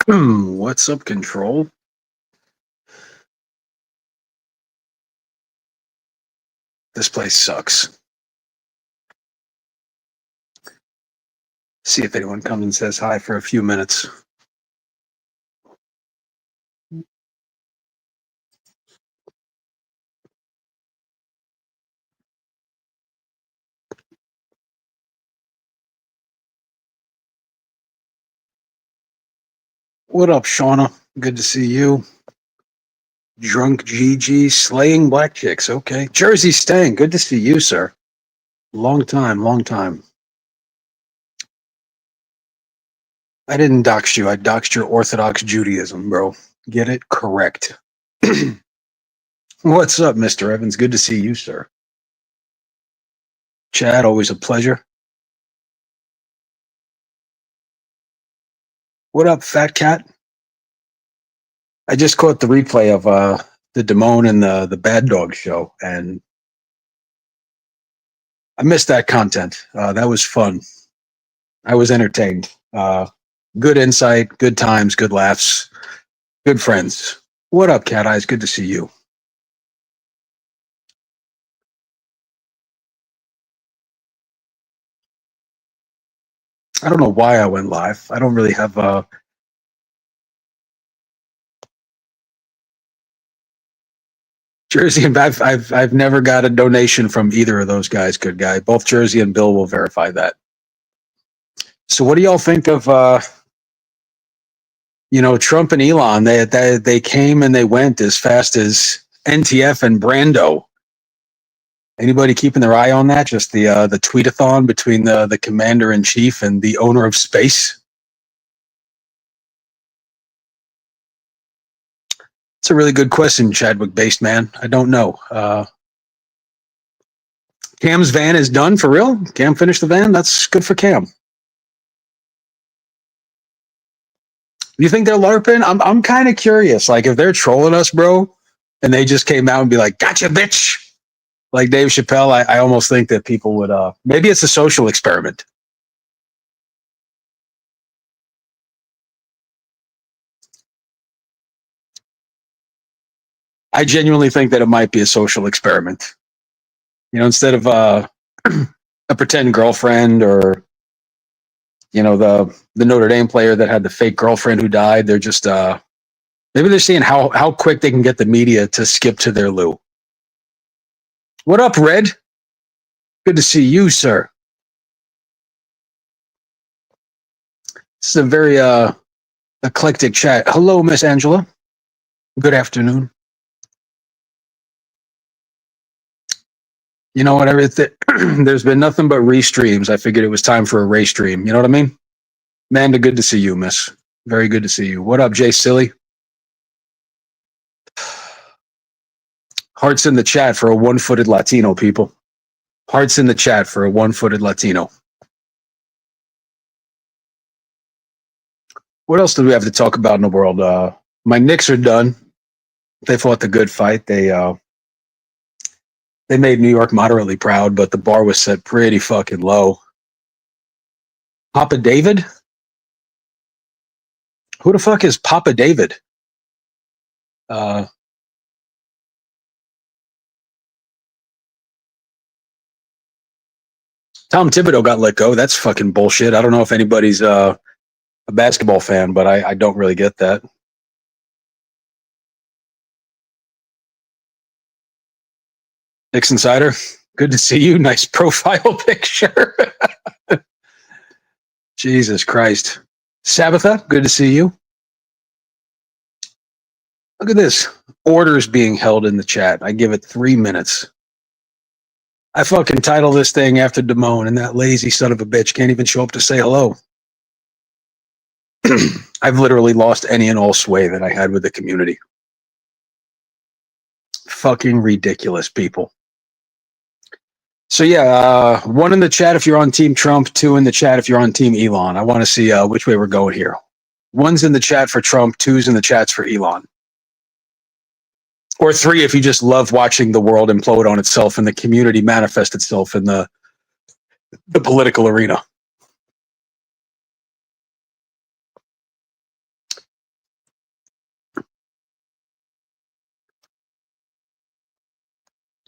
What's up, Control? This place sucks. See if anyone comes and says hi for a few minutes. What up, Shauna? Good to see you. Drunk GG slaying black chicks. Okay. Jersey Stang. Good to see you, sir. Long time, long time. I didn't dox you. I doxed your Orthodox Judaism, bro. Get it correct. What's up, Mr. Evans? Good to see you, sir. Chad, always a pleasure. What up, Fat Cat? I just caught the replay of the Damone and the Bad Dog show, and I missed that content. That was fun. I was entertained. Good insight, good times, good laughs, good friends. What up, Cat Eyes? Good to see you. I don't know why I went live. I don't really have Jersey and I've never got a donation from either of those guys. Good guy. Both Jersey and Bill will verify that. So, what do y'all think of Trump and Elon? They came and they went as fast as NTF and Brando. Anybody keeping their eye on that? Just the tweetathon between the commander in chief and the owner of space. It's a really good question, Chadwick Based Man. I don't know. Cam's van is done for real. Cam finished the van. That's good for Cam. You think they're LARPing? I'm kind of curious. Like if they're trolling us, bro, and they just came out and be like, "Gotcha, bitch," like Dave Chappelle. I almost think that people would. Maybe it's a social experiment. I genuinely think that it might be a social experiment. Instead of a pretend girlfriend or the Notre Dame player that had the fake girlfriend who died, they're just maybe they're seeing how quick they can get the media to skip to their Lou. What up, Red? Good to see you, sir. This is a very eclectic chat. Hello, Miss Angela. Good afternoon. You know what? There's been nothing but restreams. I figured it was time for a race stream. You know what I mean? Amanda, good to see you, miss. Very good to see you. What up, Jay Silly? Hearts in the chat for a one-footed Latino, people. Hearts in the chat for a one-footed Latino. What else do we have to talk about in the world? My Knicks are done. They fought the good fight. They made New York moderately proud, but the bar was set pretty fucking low. Papa David? Who the fuck is Papa David? Tom Thibodeau got let go. That's fucking bullshit. I don't know if anybody's a basketball fan, but I don't really get that. Knicks Insider, good to see you. Nice profile picture. Jesus Christ. Sabbatha, good to see you. Look at this. Orders being held in the chat. I give it 3 minutes. I fucking title this thing after Damone, and that lazy son of a bitch can't even show up to say hello. I've literally lost any and all sway that I had with the community. Fucking ridiculous, people. So yeah, 1 in the chat if you're on Team Trump, 2 in the chat if you're on Team Elon. I want to see which way we're going here. 1's in the chat for Trump, 2's in the chats for Elon. Or 3 if you just love watching the world implode on itself and the community manifest itself in the political arena.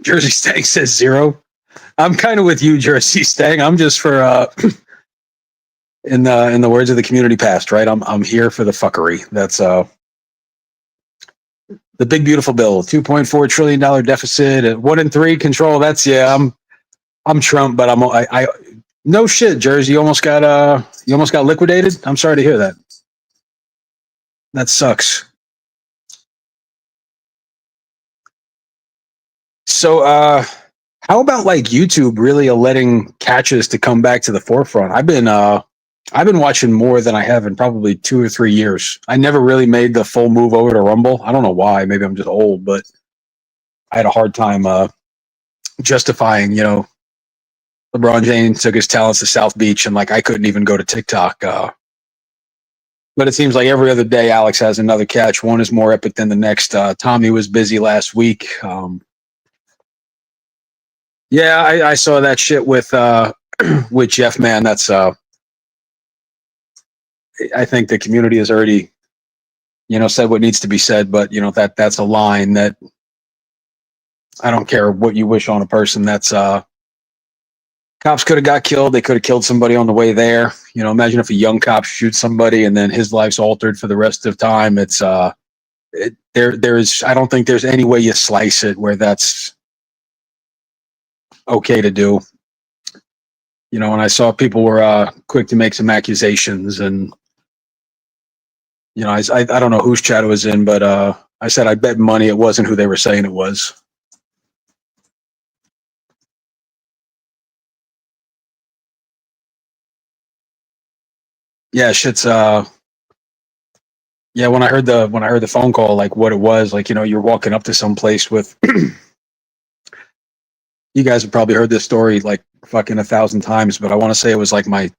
Jersey Stang says 0. I'm kind of with you, Jersey Stang. I'm just for in the words of the community past, right? I'm here for the fuckery. That's the big beautiful bill, $2.4 trillion deficit, 1 in 3 control. That's I'm Trump, but I no shit, Jersey. You almost got liquidated. I'm sorry to hear that. That sucks. So how about like YouTube really letting catches to come back to the forefront? I've been watching more than I have in probably 2 or 3 years. I never really made the full move over to Rumble. I don't know why. Maybe I'm just old, but I had a hard time justifying, LeBron James took his talents to South Beach, and like I couldn't even go to TikTok. But it seems like every other day, Alex has another catch. One is more epic than the next. Tommy was busy last week. Yeah, I saw that shit with with Jeff. Man, that's I think the community has already, said what needs to be said. But that's a line that I don't care what you wish on a person. That's cops could have got killed. They could have killed somebody on the way there. Imagine if a young cop shoots somebody and then his life's altered for the rest of time. It's there's I don't think there's any way you slice it where that's okay to do. And I saw people were quick to make some accusations, and I don't know whose chat it was in, but I said I bet money it wasn't who they were saying it was. Yeah, shit's yeah, when I heard the phone call, like what it was, like you're walking up to some place with you guys have probably heard this story like fucking 1,000 times, but I want to say it was like my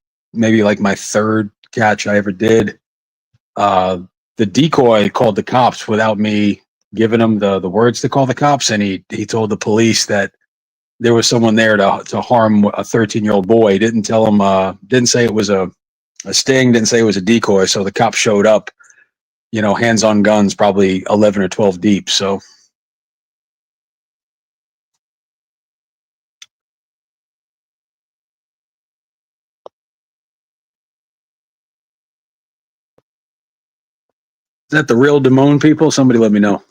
third catch I ever did. The decoy called the cops without me giving him the words to call the cops, and he told the police that there was someone there to harm a 13-year-old boy. Didn't tell him, didn't say it was a sting, didn't say it was a decoy. So the cops showed up, hands on guns, probably 11 or 12 deep. So is that the real Damone people? Somebody let me know.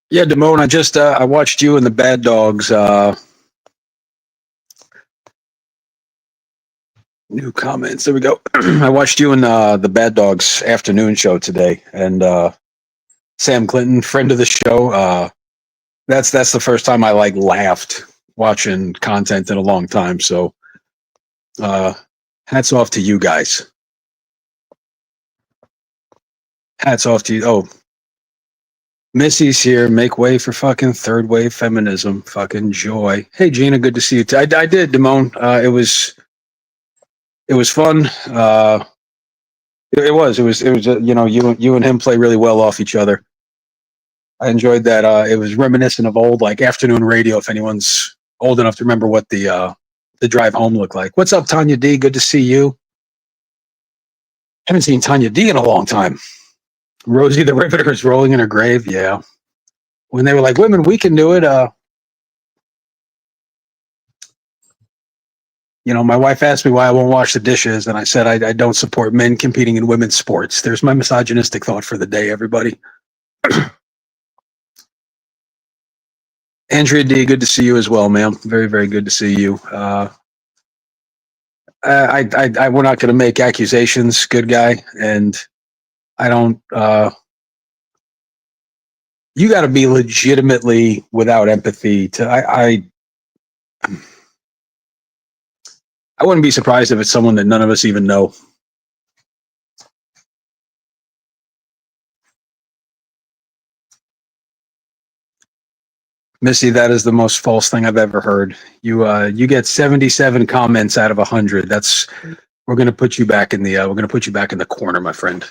Yeah, Damone, I just I watched you and the Bad Dogs. New comments. There we go. I watched you and the Bad Dogs afternoon show today, and Sam Clinton, friend of the show. That's the first time I like laughed watching content in a long time. So, hats off to you guys. Hats off to you. Oh, Missy's here. Make way for fucking third wave feminism. Fucking joy. Hey, Gina, good to see you. I did, Damone. It was fun. It was. You and him play really well off each other. I enjoyed that. It was reminiscent of old like afternoon radio. If anyone's old enough to remember what the drive home looked like. What's up, Tanya D? Good to see you. Haven't seen Tanya D in a long time. Rosie the Riveter is rolling in her grave. Yeah. When they were like, women, we can do it. My wife asked me why I won't wash the dishes, and I said I don't support men competing in women's sports. There's my misogynistic thought for the day, everybody. Andrea D, good to see you as well, ma'am. Very, very good to see you. We're not going to make accusations, good guy, and I don't. You got to be legitimately without empathy to. I wouldn't be surprised if it's someone that none of us even know. Missy, that is the most false thing I've ever heard. You get 77 comments out of 100. We're going to put you back in the corner, my friend.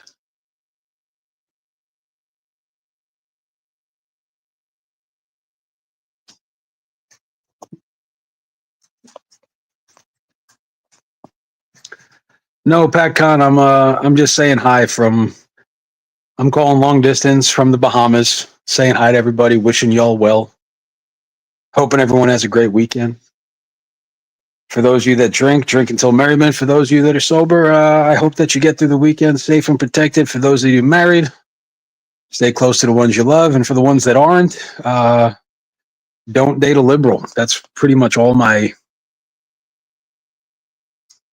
No, PatCon, I'm just saying hi from I'm calling long distance from the Bahamas, saying hi to everybody, wishing y'all well. Hoping everyone has a great weekend. For those of you that drink, drink until merriment. For those of you that are sober, I hope that you get through the weekend safe and protected. For those of you married, stay close to the ones you love. And for the ones that aren't, don't date a liberal. That's pretty much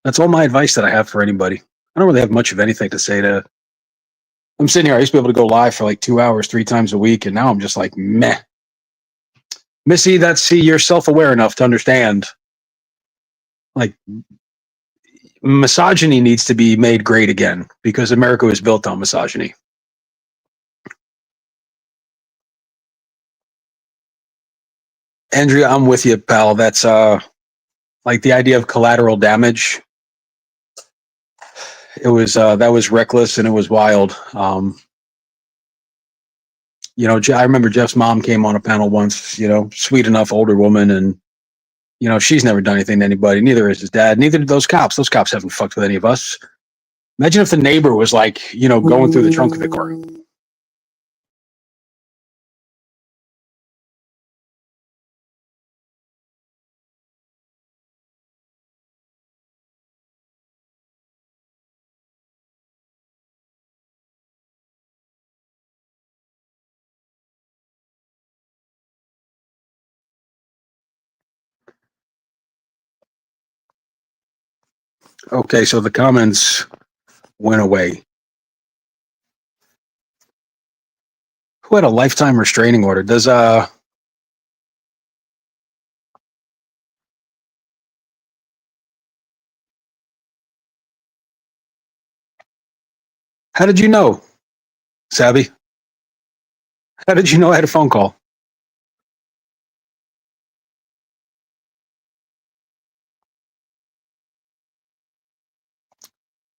that's all my advice that I have for anybody. I don't really have much of anything to say to. I'm sitting here. I used to be able to go live for like 2 hours, 3 times a week, and now I'm just like meh. Missy, you're self-aware enough to understand. Like misogyny needs to be made great again because America was built on misogyny. Andrea, I'm with you, pal. That's like the idea of collateral damage. It was that was reckless and it was wild. I remember Jeff's mom came on a panel once. Sweet enough older woman, and she's never done anything to anybody. Neither is his dad. Neither did those cops. Those cops haven't fucked with any of us. Imagine if the neighbor was like, going through the trunk of the car. Okay, so the comments went away. Who had a lifetime restraining order? Does how did you know, Savvy? How did you know I had a phone call?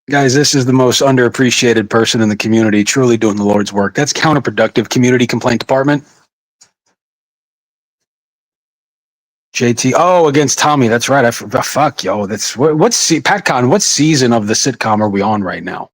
Guys, this is the most underappreciated person in the community, truly doing the Lord's work. That's counterproductive. Community complaint department. JT. Oh, against Tommy. That's right. Fuck, yo. That's what's PatCon. What season of the sitcom are we on right now?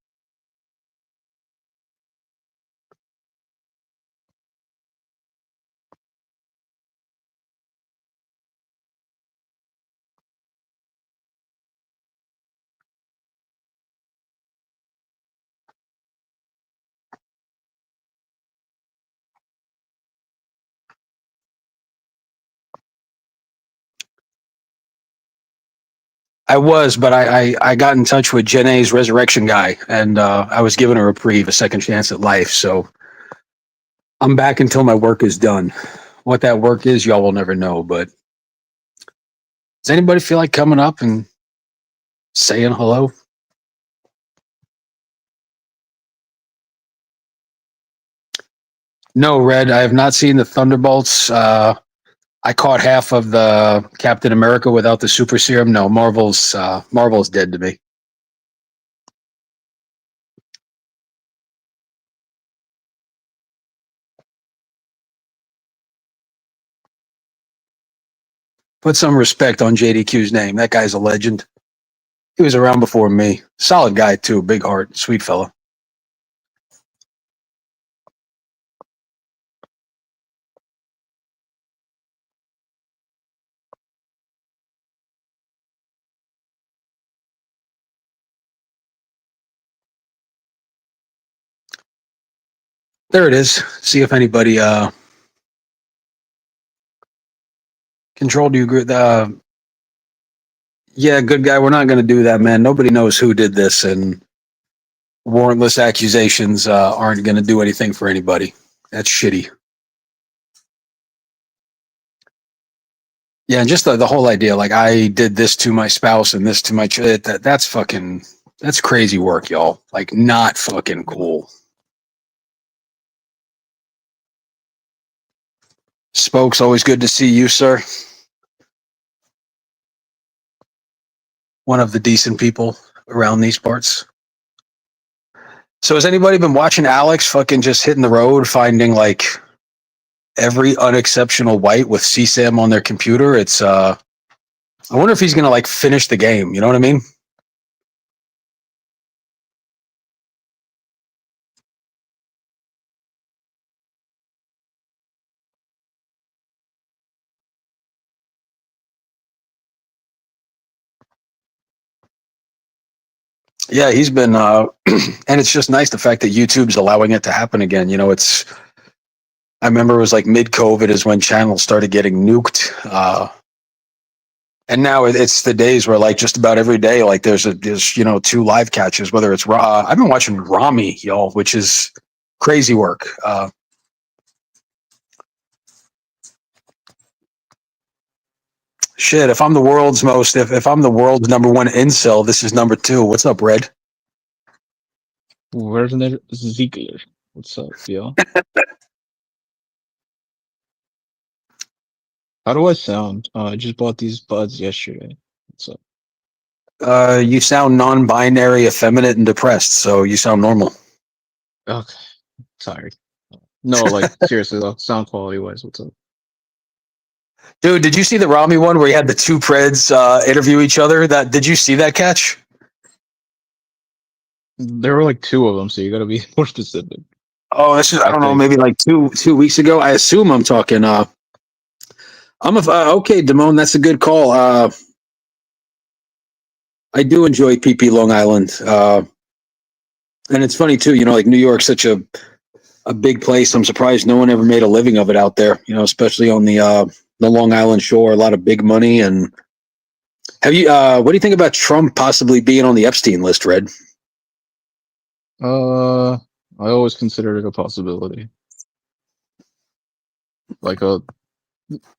I was, but I got in touch with Janae's resurrection guy, and I was given a reprieve, a second chance at life. So I'm back until my work is done. What that work is, y'all will never know. But does anybody feel like coming up and saying hello? No, Red. I have not seen the Thunderbolts. I caught half of the Captain America without the super serum. No, Marvel's dead to me. Put some respect on JDQ's name. That guy's a legend. He was around before me. Solid guy too. Big heart, sweet fella. There it is. See if anybody control. Do you agree? Yeah, good guy. We're not going to do that, man. Nobody knows who did this, and warrantless accusations aren't going to do anything for anybody. That's shitty. Yeah, and just the whole idea, like I did this to my spouse and this to my that's crazy work, y'all. Like not fucking cool. Spokes, always good to see you, sir. One of the decent people around these parts. So has anybody been watching Alex fucking just hitting the road, finding like every unexceptional white with CSAM on their computer? It's I wonder if he's gonna like finish the game. You know what I mean? Yeah, he's been, and it's just nice the fact that YouTube's allowing it to happen again. You know, it's. I remember it was like mid COVID is when channels started getting nuked, and now it's the days where like just about every day, like there's two live catches. Whether it's Raw, I've been watching Rami, y'all, which is crazy work. Shit, if I'm the world's number one incel, this is number two. What's up, Red? Werner Ziegler. What's up, yo? How do I sound? I just bought these buds yesterday. What's up? You sound non-binary, effeminate, and depressed, so you sound normal. Okay, tired. No, like seriously though, sound quality wise, what's up? Dude, did you see the Rami one where he had the two Preds interview each other? That did you see that catch? There were like two of them, so you gotta be more specific. Oh, this is I I don't know, think. maybe like two weeks ago. I assume I'm talking. Okay, Damone. That's a good call. I do enjoy PP Long Island, and it's funny too. You know, like New York's such a big place. I'm surprised no one ever made a living of it out there. You know, especially on the Long Island shore. A lot of big money. And have you? What do you think about Trump possibly being on the Epstein list, Red? I always considered it a possibility. Like I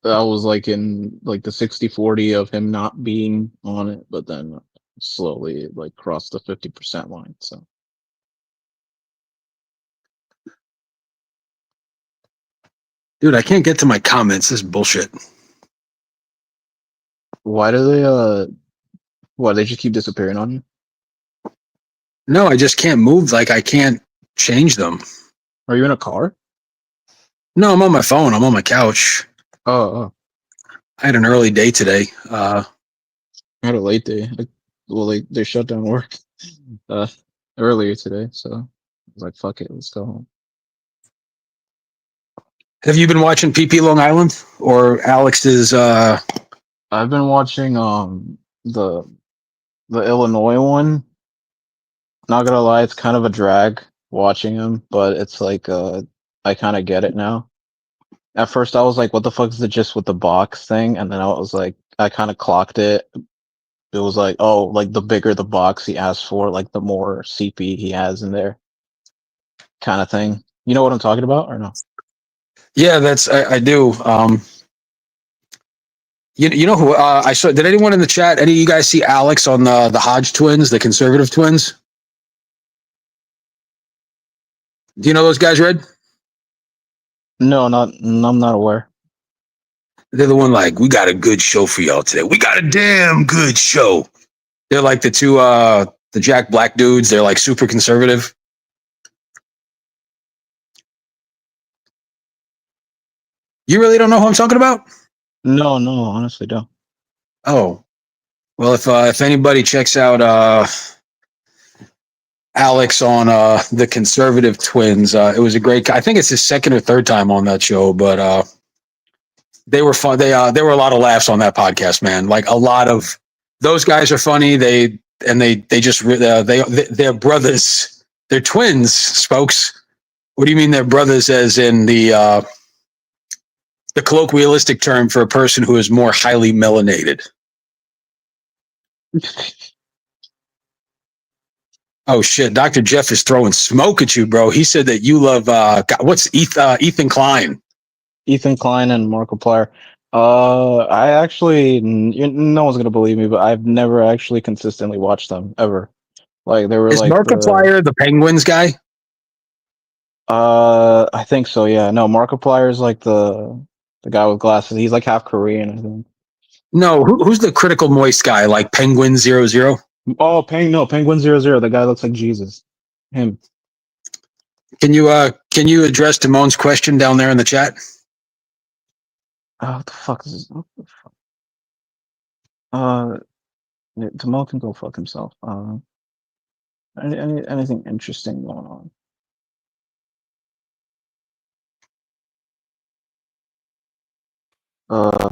was like in like the 60-40 of him not being on it, but then slowly it like crossed the 50% line. So Dude, I can't get to my comments. This is bullshit. why do they just keep disappearing on you? No, I just can't move. Like I can't change them. Are you in a car? No, I'm on my phone. I'm on my couch. Oh, I had an early day today. I had a late day. Well, they shut down work uh earlier today, so I was like, fuck it, let's go home. Have you been watching PP Long Island or Alex's? I've been watching the Illinois one. Not gonna lie, it's kind of a drag watching him, but it's like I kind of get it now. At first, I was like, "What the fuck is the gist with the box thing?" And then I was like, I kind of clocked it. It was like, oh, like the bigger the box he asks for, like the more CP he has in there, kind of thing. You know what I'm talking about, or no? Yeah, I do. You know who I saw? Did anyone in the chat? Any of you guys see Alex on the Hodge twins, the conservative twins? Do you know those guys, Red? No, I'm not aware. They're the one like we got a good show for y'all today. We got a damn good show. They're like the Jack Black dudes. They're like super conservative. You really don't know who I'm talking about? No, no, honestly, don't. Oh, well, if anybody checks out Alex on the conservative twins, it was a great. I think it's his second or third time on that show, but they were fun. There were a lot of laughs on that podcast, man. Like a lot of those guys are funny. They just they're brothers. They're twins, spokes. What do you mean they're brothers? As in the colloquialistic term for a person who is more highly melanated. Oh shit! Dr. Jeff is throwing smoke at you, bro. He said that you love what's Ethan Klein. Ethan Klein and Markiplier. I actually, no one's gonna believe me, but I've never actually consistently watched them ever. Like they were Is like Markiplier the Penguins guy? I think so, yeah. No, Markiplier is like the guy with glasses. He's like half Korean, I think. No, who's the critical moist guy? Like Penguin 00? Oh, Penguin 00. The guy looks like Jesus. Him. Can you address Damone's question down there in the chat? Oh, what the fuck is this? What the fuck? Uh, Jamal can go fuck himself. Anything interesting going on? Uh,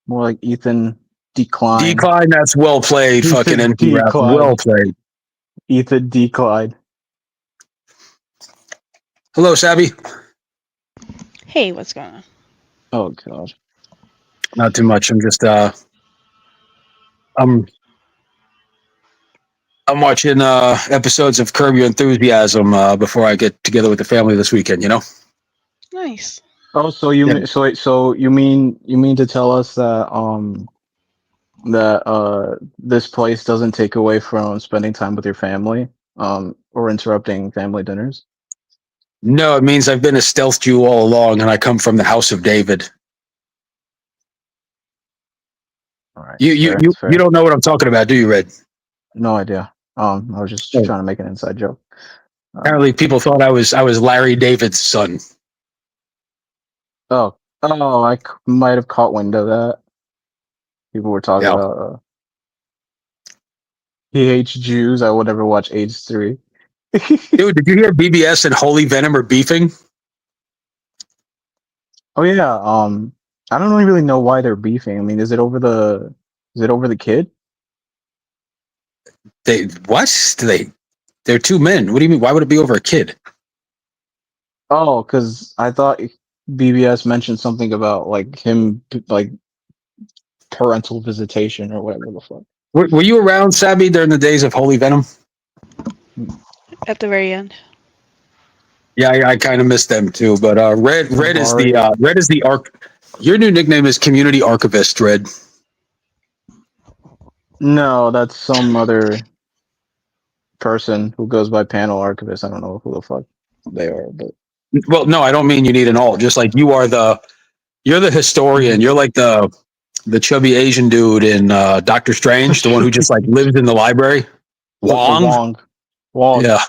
more like Ethan. Decline. Decline. That's well played. Fucking Ethan NP rap. Decline. Well played. Ethan Decline. Hello, Sabby. Hey, what's going on? Oh god. Not too much. I'm just I'm watching episodes of Curb Your Enthusiasm before I get together with the family this weekend. You know. Nice. Oh, so you Yeah. so you mean to tell us that this place doesn't take away from spending time with your family or interrupting family dinners? No, it means I've been a stealth Jew all along, and I come from the House of David. All right. You Fair, fair. don't know what I'm talking about, do you, Red? No idea. I was just Oh. trying to make an inside joke. Apparently, people thought I was Larry David's son. Oh, I might have caught wind of that. People were talking Yeah. about he hates Jews. I would never watch Age 3. Dude, did you hear BBS and Holy Venom are beefing? Oh yeah. I don't really know why they're beefing. I mean, is it over the kid? They what? They're two men. What do you mean? Why would it be over a kid? Oh, because I thought BBS mentioned something about like him like parental visitation or whatever the fuck. Were you around, Sabby, during the days of Holy Venom? At the very end. Yeah, I kind of missed them too. But Red is the arc. Your new nickname is Community Archivist, Red. No, that's some other person who goes by panel archivist. I don't know who the fuck they are, but Well, no, I don't mean you need an alt. Just like you're the historian. You're like the chubby Asian dude in Doctor Strange, the one who just like lives in the library. Wong. Yeah. Wong. Yeah.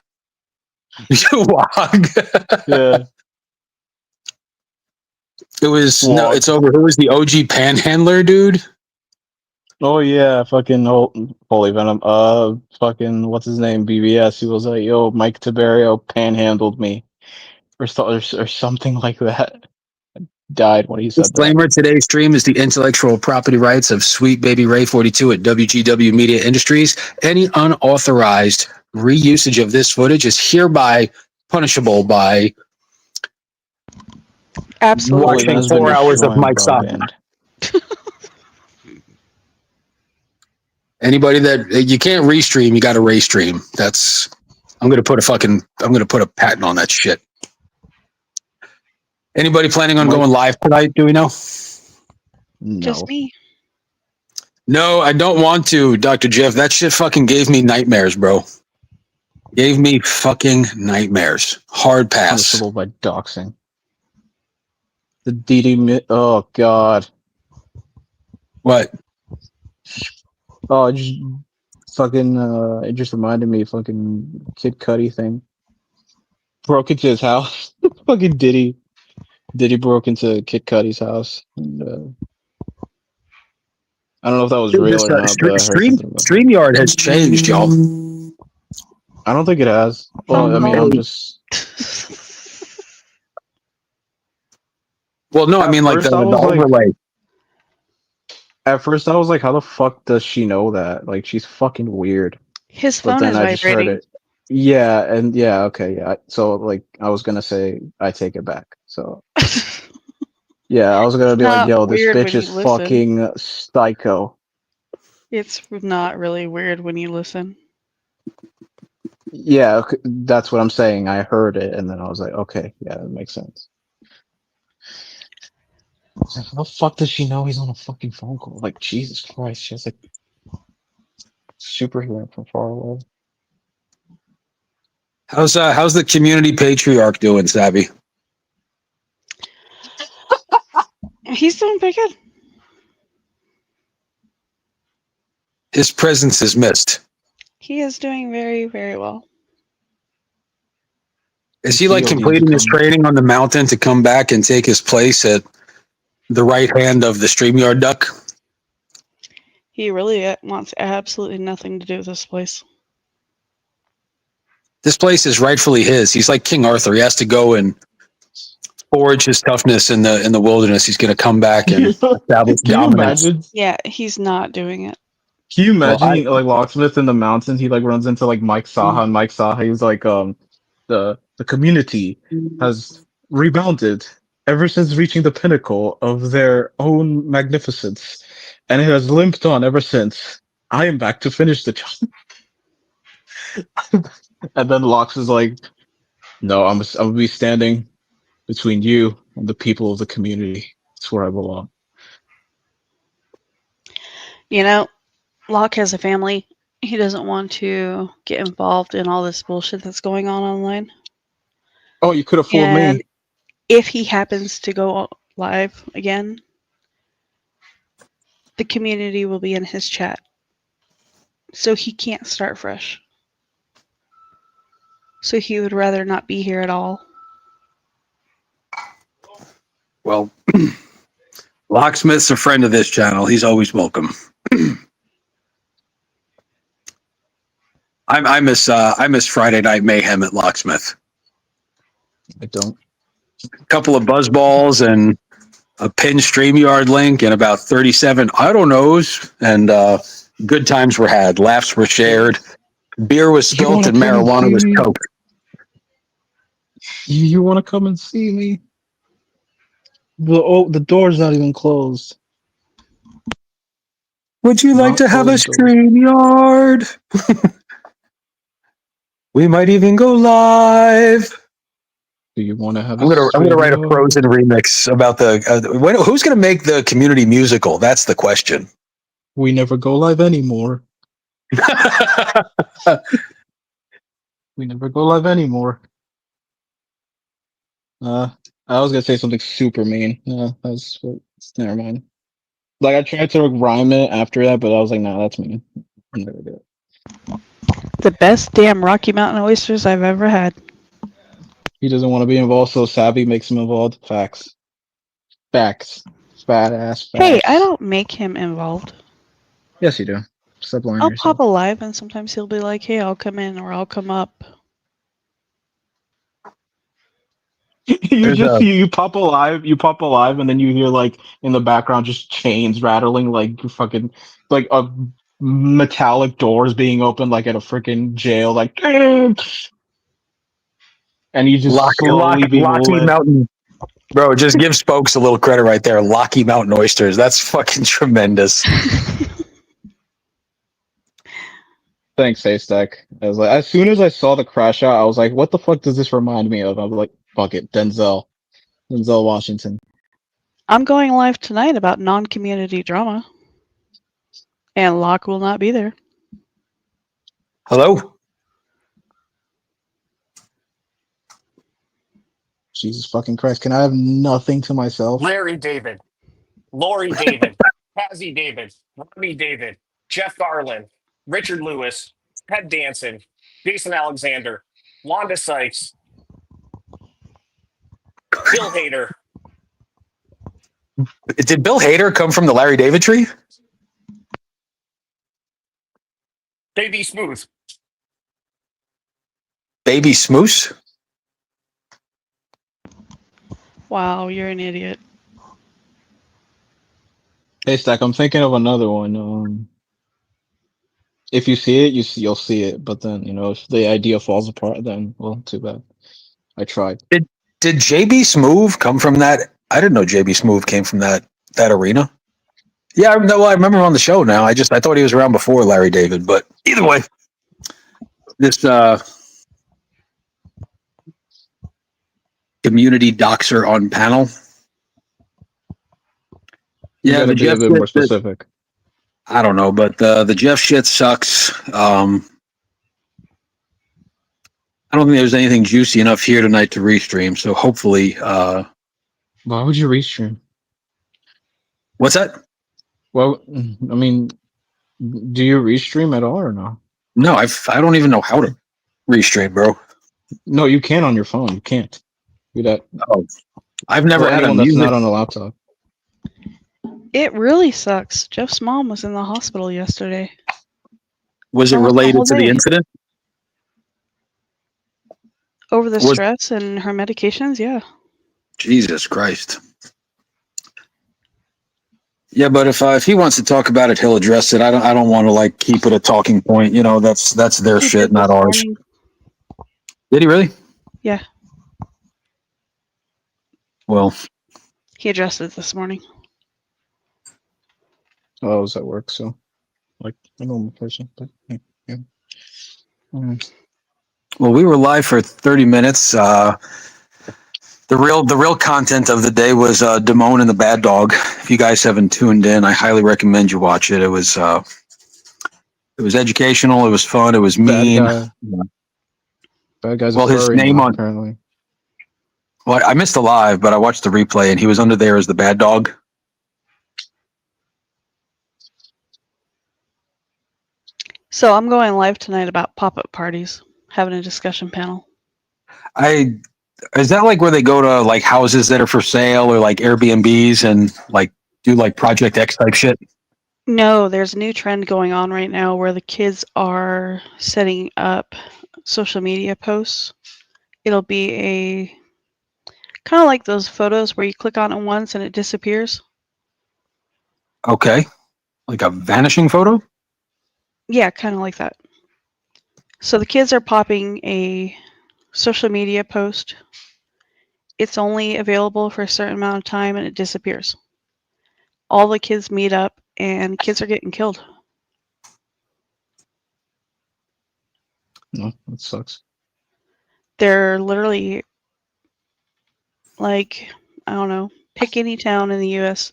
It was Wong. no. It's over. Who was the OG panhandler, dude? Oh yeah, fucking Holy Venom. Fucking what's his name? BBS. He was like, "Yo, Mike Tiberio panhandled me," or something like that. Died when he said Disclaimer: today's stream is the intellectual property rights of Sweet Baby Ray 42 at WGW Media Industries. Any unauthorized reusage of this footage is hereby punishable by Absolutely. watching 4 hours of Mike Sock. Anybody that you can't restream, you got to restream. That's I'm gonna put a patent on that shit. Anybody planning on going live tonight? Do we know? No. Just me. No, I don't want to, Dr. Jeff. That shit fucking gave me nightmares, bro. Gave me fucking nightmares. Hard pass. Punishable by doxing. The DD. Oh god. What? Oh, it just fucking. It just reminded me, fucking Kid Cudi thing. Broke into his house. Fucking Diddy broke into Kid Cudi's house. And, I don't know if that was real or not, but I heard something about that. StreamYard has changed, y'all. I don't think it has. Well, I mean, I'm just. Well, no, I mean like the overlay. At first, I was like, "How the fuck does she know that? Like, she's fucking weird." His But phone then is I just heard vibrating. it. Yeah, and yeah, okay, yeah. So like, I was gonna say, I take it back. So yeah, I was gonna be like, Not "Yo, this weird bitch when you is listen. fucking psycho." It's not really weird when you listen. Yeah, okay, that's what I'm saying. I heard it, and then I was like, "Okay, yeah, that makes sense." I was like, how the fuck does she know he's on a fucking phone call? Like, Jesus Christ, she has like super hearing from far away. How's the community patriarch doing, Savvy? He's doing pretty good. His presence is missed. He is doing very, very well. Is he like completing his training on the mountain to come back and take his place at the right hand of the StreamYard duck? He really wants absolutely nothing to do with this place. This place is rightfully his. He's like King Arthur. He has to go and forge his toughness in the wilderness. He's going to come back and establish Can you dominance. imagine? Yeah, he's not doing it. Can you Well, imagine like Locksmith in the mountains? He like runs into like Mike Saha, and Mike Saha he's like the community has rebounded ever since reaching the pinnacle of their own magnificence, and it has limped on ever since. I am back to finish the job. And then Locks is like, "No, I'm gonna be standing between you and the people of the community. It's where I belong." You know, Locke has a family. He doesn't want to get involved in all this bullshit that's going on online. Oh, you could have fooled And me. if he happens to go live again, the community will be in his chat. So he can't start fresh. So he would rather not be here at all. well, Locksmith's a friend of this channel. He's always welcome. I miss Friday Night Mayhem at Locksmith. I don't. A couple of buzz balls and a pin StreamYard link and about 37 I don't knows, and good times were had. Laughs were shared. Beer was spilt and marijuana was coked. You want to come and see me? The door's not even closed. Would you like Not to have a closed door. StreamYard? We might even go live. Do you want to have? I'm gonna write a Frozen remix about the. Who's gonna make the community musical? That's the question. We never go live anymore. We never go live anymore. I was gonna say something super mean. Never mind. Like I tried to rhyme it after that, but I was like, nah, that's mean. I'm never do it. The best damn Rocky Mountain oysters I've ever had. He doesn't want to be involved, so Savvy makes him involved. Facts. Facts. Fat ass facts. Hey, I don't make him involved. Yes, you do. Stop lying to I'll yourself. pop a live and sometimes he'll be like, hey, I'll come in or I'll come up. You pop a live, and then you hear like in the background just chains rattling, like fucking like a metallic doors being opened, like at a freaking jail, like, and you just slowly being Locky led. Mountain, bro. Just give Spokes a little credit right there. Locky Mountain oysters. That's fucking tremendous. Thanks, Haystack. I was like, as soon as I saw the crash out, I was like, what the fuck does this remind me of? I was like, fuck it, Denzel Washington. I'm going live tonight about non-community drama. And Locke will not be there. Hello. Jesus fucking Christ! Can I have nothing to myself? Larry David, Lori David, Pazzy David, Robbie David, Jeff Garland, Richard Lewis, Ted Danson, Jason Alexander, Wanda Sykes, Bill Hader. Did Bill Hader come from the Larry David tree? Baby Smooth. Baby Smoose? Wow, you're an idiot. Haystack, I'm thinking of another one. If you see it, you'll see it. But then, if the idea falls apart, then, well, too bad. I tried. Did JB Smoove come from that? I didn't know JB Smoove came from that arena. Yeah, I remember him on the show now. I thought he was around before Larry David, but either way, this community doxer on panel. You Yeah, gotta be a bit more specific. I don't know, but the Jeff shit sucks. I don't think there's anything juicy enough here tonight to restream. So hopefully, Why would you restream? What's that? Well, I mean, do you restream at all or no? No, I don't even know how to restream, bro. No, you can on your phone. You can't do that. Oh, I've never had anyone that's not on a laptop. It really sucks. Jeff's mom was in the hospital yesterday. Was it related to the incident? Over the stress and her medications, yeah. Jesus Christ. Yeah, but if he wants to talk about it, he'll address it. I don't want to like keep it a talking point. You know, that's their He shit, did not this ours. morning. Did he really? Yeah, Well, he addressed it this morning. Oh, I was at work, so like a normal person. But yeah. well, we were live for 30 minutes. The real content of the day was Damone and the Bad Dog. If you guys haven't tuned in, I highly recommend you watch it. It was educational. It was fun. It was Bad mean. guy. Bad guy's Well, a his furry name now, on. apparently. Well, I missed the live, but I watched the replay, and he was under there as the Bad Dog. So I'm going live tonight about pop-up parties, having a discussion panel. Is that like where they go to like houses that are for sale or like Airbnbs and like do like Project X type shit? No, there's a new trend going on right now where the kids are setting up social media posts. It'll be a kind of like those photos where you click on it once and it disappears. Okay, like a vanishing photo. Yeah, kind of like that. So the kids are popping a social media post. It's only available for a certain amount of time and it disappears. All the kids meet up and kids are getting killed. No, that sucks. They're literally like, I don't know, pick any town in the US.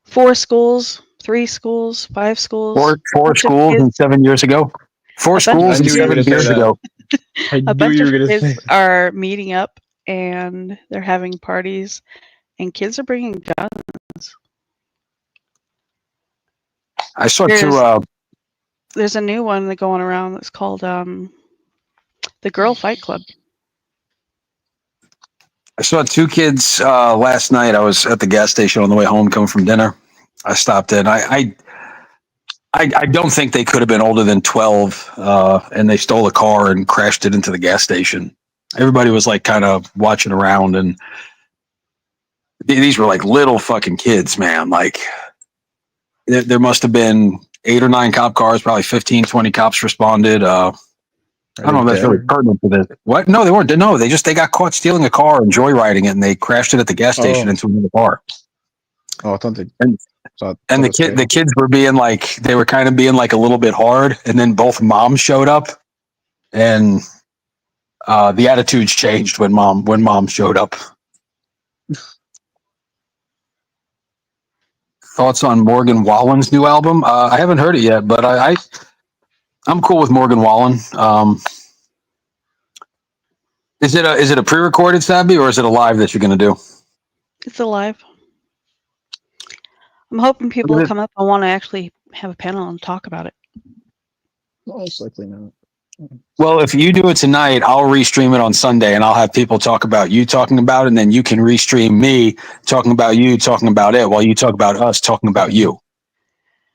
4 schools, 3 schools, 5 schools. Four bunch of schools and kids- 7 years ago. Four bunch of schools and kids- knew you were 7 gonna say years that. ago. I A knew bunch you of were gonna kids say. are meeting up and they're having parties and kids are bringing guns. I saw There's- two. There's a new one that's going around that's called the Girl Fight Club. I saw two kids last night. I was at the gas station on the way home, coming from dinner. I stopped in. I don't think they could have been older than 12, and they stole a car and crashed it into the gas station. Everybody was like kind of watching around, and these were like little fucking kids, man. Like there must have been 8 or 9 cop cars, probably 15, 20 cops responded. I don't know if that's really pertinent to this. What? No, they weren't. No, they got caught stealing a car and joyriding it, and they crashed it at the gas station into another car. Oh, I thought they. And the kids were being like, they were kind of being like a little bit hard, and then both moms showed up, and the attitudes changed when mom showed up. Thoughts on Morgan Wallen's new album? I haven't heard it yet, but I'm cool with Morgan Wallen. Is it a pre-recorded, Sabby, or is it a live that you're going to do? It's alive. I'm hoping people will come up and want to actually have a panel and talk about it. Most likely not. Well, if you do it tonight, I'll restream it on Sunday, and I'll have people talk about you talking about it, and then you can restream me talking about you talking about it while you talk about us talking about you.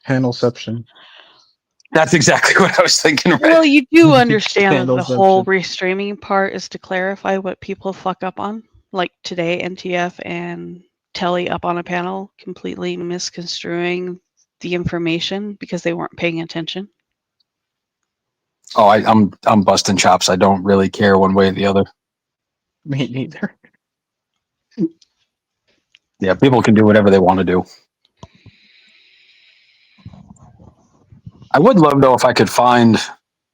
Panelception. That's exactly what I was thinking. Right? Well, you do understand that the Panelception. whole restreaming part is to clarify what people fuck up on. Like today, NTF and Telly up on a panel completely misconstruing the information because they weren't paying attention. Oh, I'm busting chops. I don't really care one way or the other. Me neither. Yeah, people can do whatever they want to do. I would love though if I could find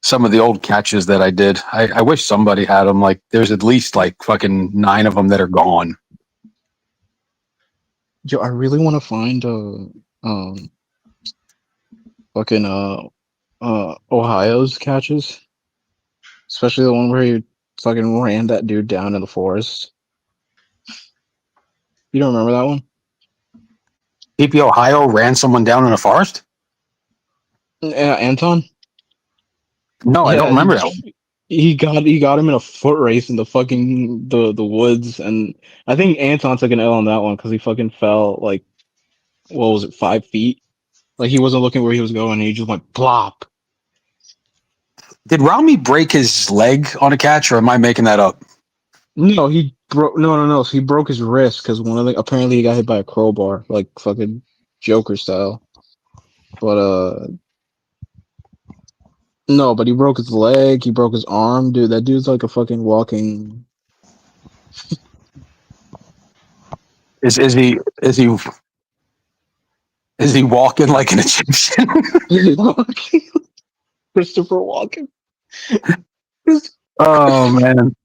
some of the old catches that I did. I wish somebody had them. Like there's at least like fucking 9 of them that are gone. Yo, I really want to find fucking Ohio's catches, especially the one where he fucking ran that dude down in the forest. You don't remember that one? PP Ohio ran someone down in a forest? Yeah, Anton. No, I don't remember that one. He got him in a foot race in the fucking the woods, and I think Anton took an L on that one because he fucking fell like, what was it, 5 feet? Like he wasn't looking where he was going, and he just went plop. Did Rami break his leg on a catch, or am I making that up? No, he broke. No. So he broke his wrist because apparently he got hit by a crowbar, like fucking Joker style. But no, but he broke his leg. He broke his arm, dude. That dude's like a fucking walking. Is he walking like an Egyptian? Christopher Walken. Oh man.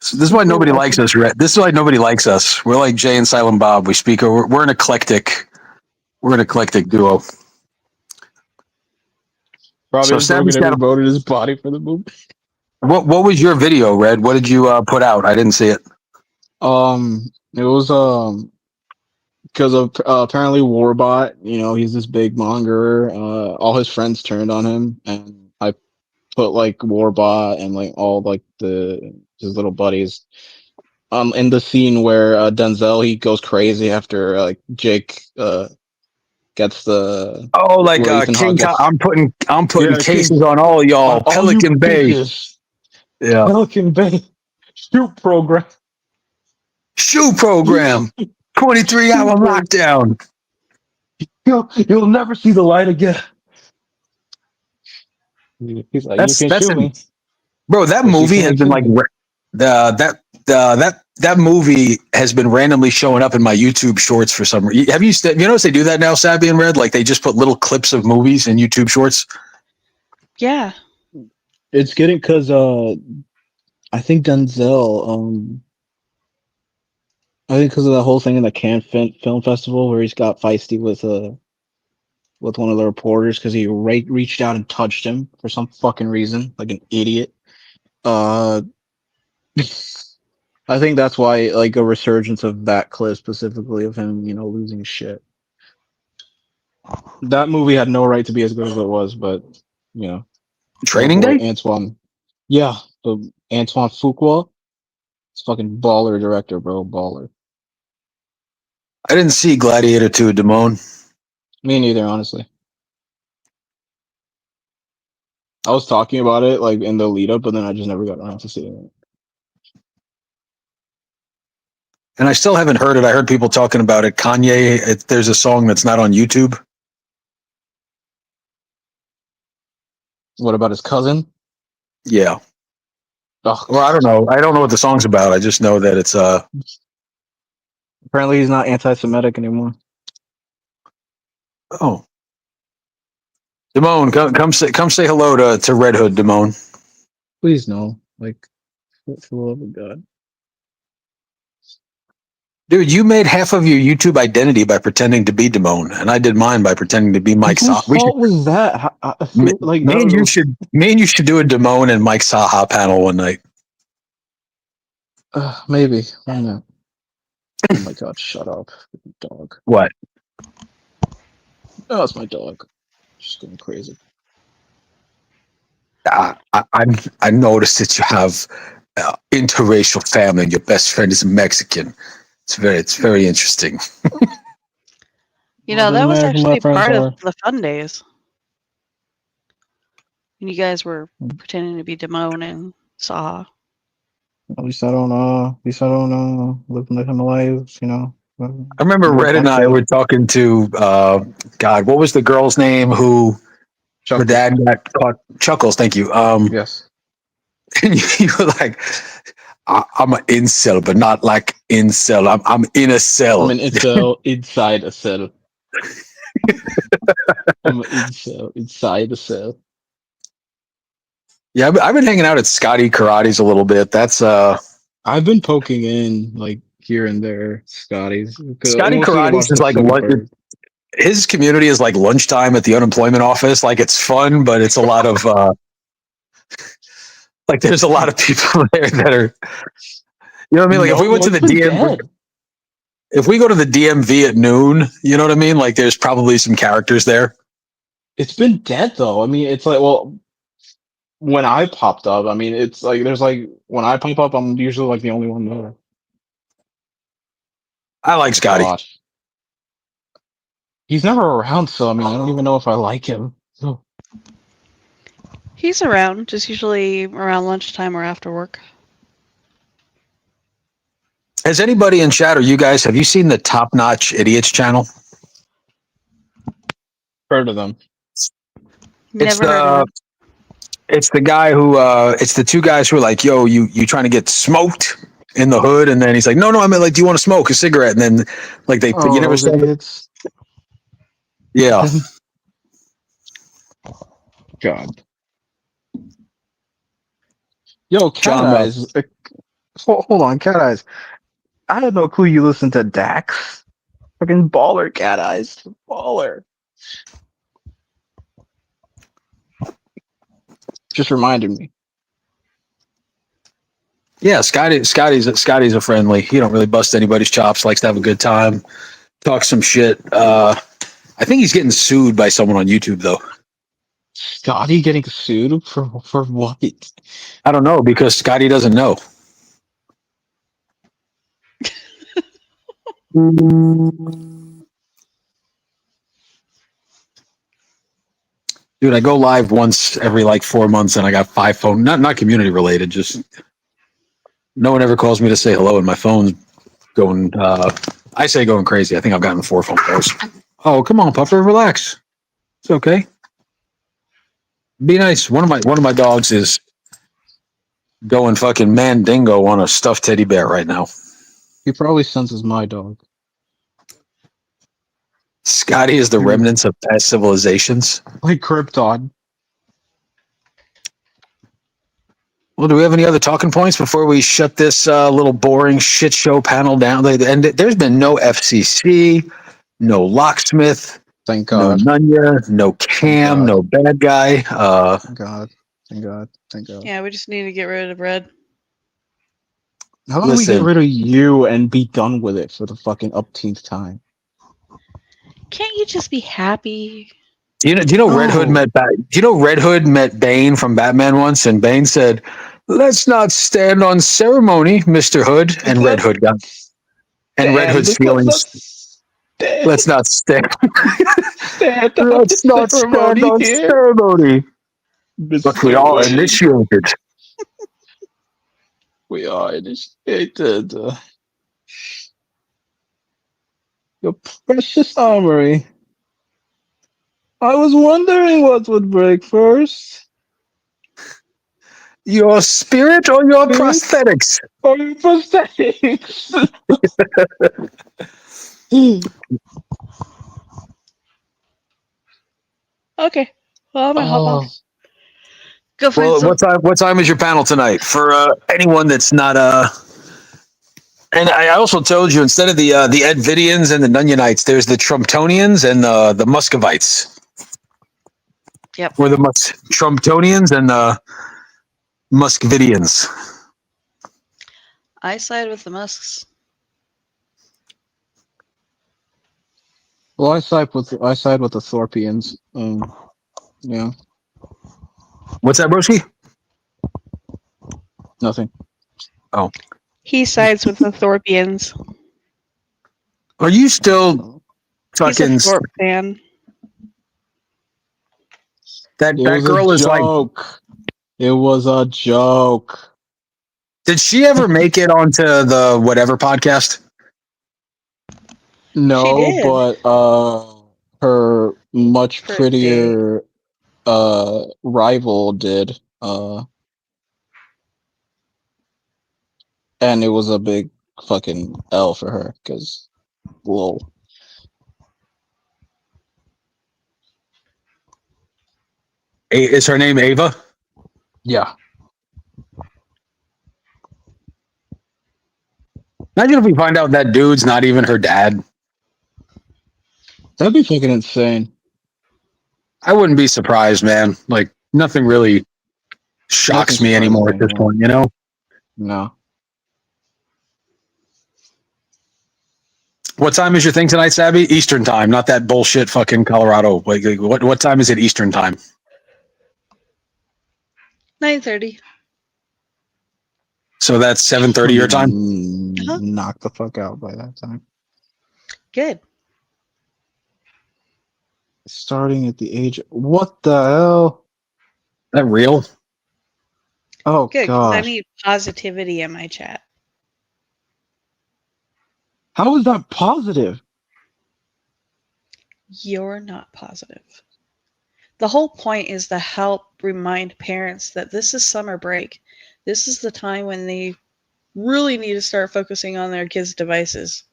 So this is why nobody likes us, Rhett. This is why nobody likes us. We're like Jay and Silent Bob. We're an eclectic. We're an eclectic duo. Probably So has Sammy's broken every got bone in his body for the movie. what was your video, Red? What did you put out? I didn't see it. It was because of apparently Warbot, he's this big monger. All his friends turned on him, and I put like Warbot and like all like his little buddies in the scene where Denzel he goes crazy after like Jake gets the Oh, like where Ethan Hawke King. gets I'm putting King cases on all y'all. all you Pelican Bay. bitches. Yeah. Pelican Bay shoot program. Shoe program. 23-hour lockdown. You'll never see the light again. He's like, you can That's shoot me. Bro, that But you movie has can't been kill like me. that movie has been randomly showing up in my YouTube shorts for some reason. Have you noticed they do that now, Sabby and Red? Like they just put little clips of movies in YouTube shorts. Yeah. It's getting because I think Denzel I think because of the whole thing in the Cannes Film Festival where he's got feisty with one of the reporters because he reached out and touched him for some fucking reason, like an idiot. Uh, I think that's why like a resurgence of that clip specifically of him, losing shit. That movie had no right to be as good as it was, but our Training boy Day? Antoine, yeah, the Antoine Fuqua, it's fucking baller director, bro, baller. I didn't see Gladiator 2, Damone. Me neither, honestly. I was talking about it like in the lead up, but then I just never got around to seeing it. And I still haven't heard it. I heard people talking about it. Kanye, there's a song that's not on YouTube. What about his cousin? Yeah. Oh, Well, I don't know. I don't know what the song's about. I just know that it's apparently he's not anti-Semitic anymore. Oh. Damone, come say hello to Red Hood, Damone. Please no, like for the love of God. Dude, you made half of your YouTube identity by pretending to be Damone, and I did mine by pretending to be Mike Saha. Whose fault was that? Like Me and you should do a Damone and Mike Saha panel one night. Maybe. Why not? Oh my God! Shut up, dog. What? Oh, it's my dog. She's going crazy. I noticed that you have interracial family, and your best friend is Mexican. It's very interesting. That was American actually friends part are. of the fun days. When you guys were pretending to be Damone and Saw. At least I don't live in the Himalayas, I remember Red and I were talking to God, what was the girl's name who her dad got caught? Chuckles, thank you. Yes. And you were like, I'm an incel, but not like incel. I'm in a cell. I'm an incel inside a cell. I'm an incel inside a cell. Yeah, I've been hanging out at Scotty Karate's a little bit. That's I've been poking in like here and there, Scotty's. Scotty Karate's is like his community is like lunchtime at the unemployment office. Like it's fun, but it's a lot of like there's a lot of people there that are, you know what I mean? Like if we went to the DMV, if we go to the DMV at noon, you know what I mean? Like there's probably some characters there. It's been dead though. I mean, it's like, well, when I popped up, I mean, it's like there's like when I pop up, I'm usually like the only one there. I like Scotty. Gosh. He's never around, so I mean, I don't even know if I like him. So. He's around, just usually around lunchtime or after work. Has anybody in chat or you guys, have you seen the Top Notch Idiots channel? Heard of them? It's Never heard of him. it's the guy who it's the two guys who are like, yo, you trying to get smoked in the hood, and then he's like, no, I mean, like, do you want to smoke a cigarette? And then like you never Those saw it? idiots. Yeah. God. Yo, Cat John Love. Eyes. Hold on, Cat Eyes. I had no clue you listened to Dax. Fucking baller, Cat Eyes. Baller. Just reminded me. Yeah, Scotty's a friendly. He don't really bust anybody's chops. Likes to have a good time, talk some shit. I think he's getting sued by someone on YouTube though. Scotty getting sued for what? I don't know because Scotty doesn't know. Dude, I go live once every like 4 months, and I got 5 phone. Not community related. Just no one ever calls me to say hello, and my phone's going. I say going crazy. I think I've gotten 4 phone calls. Oh, come on, Puffer, relax. It's okay. Be nice. One of my dogs is going fucking mandingo on a stuffed teddy bear right now. He probably senses my dog. Scotty is the remnants of past civilizations. Like Krypton. Well, do we have any other talking points before we shut this little boring shit show panel down? And there's been no FCC, no locksmith, Thank no God. Nunya, no Cam, God. no bad guy. Thank God. Thank God. Thank God. Yeah, we just need to get rid of Red. How about we get Listen. rid of you and be done with it for the fucking upteenth time? Can't you just be happy? Do you know Red Hood No. met Red Hood met Bane from Batman once, and Bane said, "Let's not stand on ceremony, Mr. Hood." And Red Hood got Red Hood's feelings. Let's not stand. stand on Let's not stand on here. ceremony. But we Mr. all Wayne. initiated. We are initiated. Your precious armory. I was wondering what would break first. Your spirit or your Spirit? prosthetics? Or your prosthetics. Okay. Well, I'm gonna hop Oh. off. Go find Well, some. what time is your panel tonight? For anyone that's not and I also told you instead of the Edvidians and the Nunyanites, there's the Trumptonians and the Muscovites. Yep. Or the Trumptonians and the Muscovidians. I side with the Musks. Well, I side with the Thorpians. Yeah, What's that, broski? nothing. Oh, He sides with the Thorpians. are you still He's fucking a Thorpe fan. that It that was girl a is like? joke. It was a joke. Did she ever make it onto the whatever podcast? No, She did. but her much For a prettier rival did. And it was a big fucking L for her because lol. Is her name Ava? Yeah. Imagine if we find out that dude's not even her dad. That'd be fucking insane. I wouldn't be surprised, man. Like nothing really shocks Nothing me anymore at surprises this anymore. point, you know? No. What time is your thing tonight, Sabby? Eastern time, not that bullshit fucking Colorado. Like what time is it Eastern time? 9:30. So that's 7:30 your time? Knock the fuck out by that time. Good. Starting at the age. What the hell? Is that real? Oh Good, because I gosh. need positivity in my chat. How is that positive? You're not positive. The whole point is to help remind parents that this is summer break. This is the time when they really need to start focusing on their kids' devices.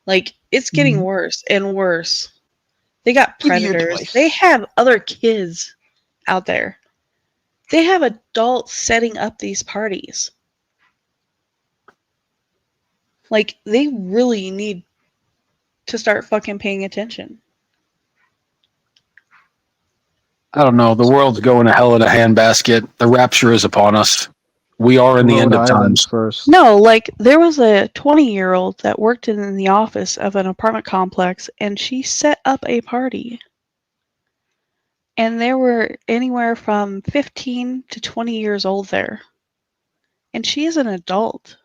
Like, it's getting worse and worse. They got Give me your predators. device. They have other kids out there. They have adults setting up these parties. Like, they really need to start fucking paying attention. I don't know. The world's going to hell in a handbasket. The rapture is upon us. We are in the end Rhode of Island times. first. No, like, there was a 20-year-old that worked in the office of an apartment complex, and she set up a party. And there were anywhere from 15 to 20 years old there. And she is an adult.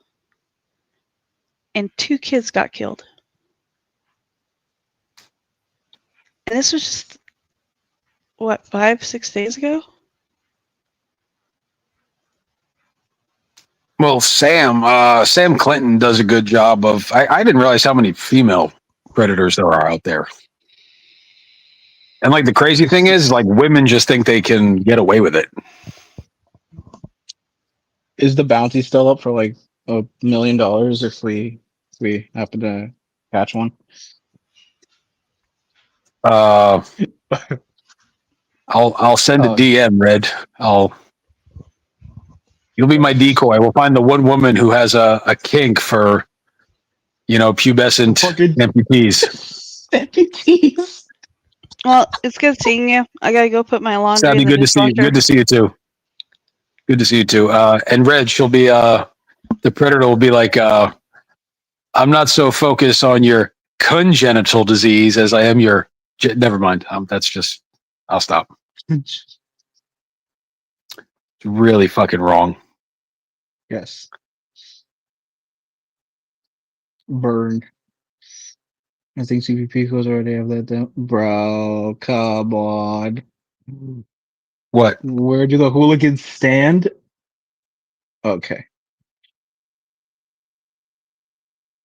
And 2 kids got killed. And this was just, what, 5-6 days ago? Well, Sam Clinton does a good job of. I didn't realize how many female predators there are out there. And like the crazy thing is, like women just think they can get away with it. Is the bounty still up for like $1 million if we happen to catch one? Uh, I'll send a DM, Red. You'll be my decoy. We'll find the one woman who has a kink for, pubescent Fucking amputees. amputees. Well, it's good seeing you. I gotta go put my laundry Savvy, in the good to see you. dishwasher. Good to see you too. Good to see you too. And Red, she'll be the predator will be like, I'm not so focused on your congenital disease as I am your. Never mind. That's just. I'll stop. It's really fucking wrong. Yes. Burn. I think CPP codes already have that down. Bro, come on. What? Where do the hooligans stand? Okay.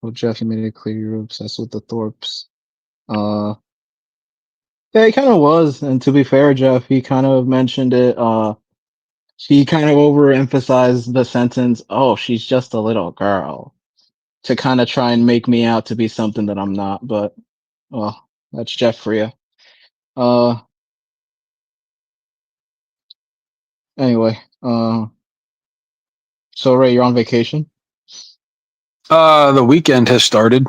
Well, Jeff, you made it clear you're obsessed with the Thorpes. Yeah, he kind of was. And to be fair, Jeff, he kind of mentioned it. He kind of overemphasized the sentence, "Oh, she's just a little girl," to kind of try and make me out to be something that I'm not. But, well, that's Jeff for you. Anyway, so Ray, you're on vacation? The weekend has started.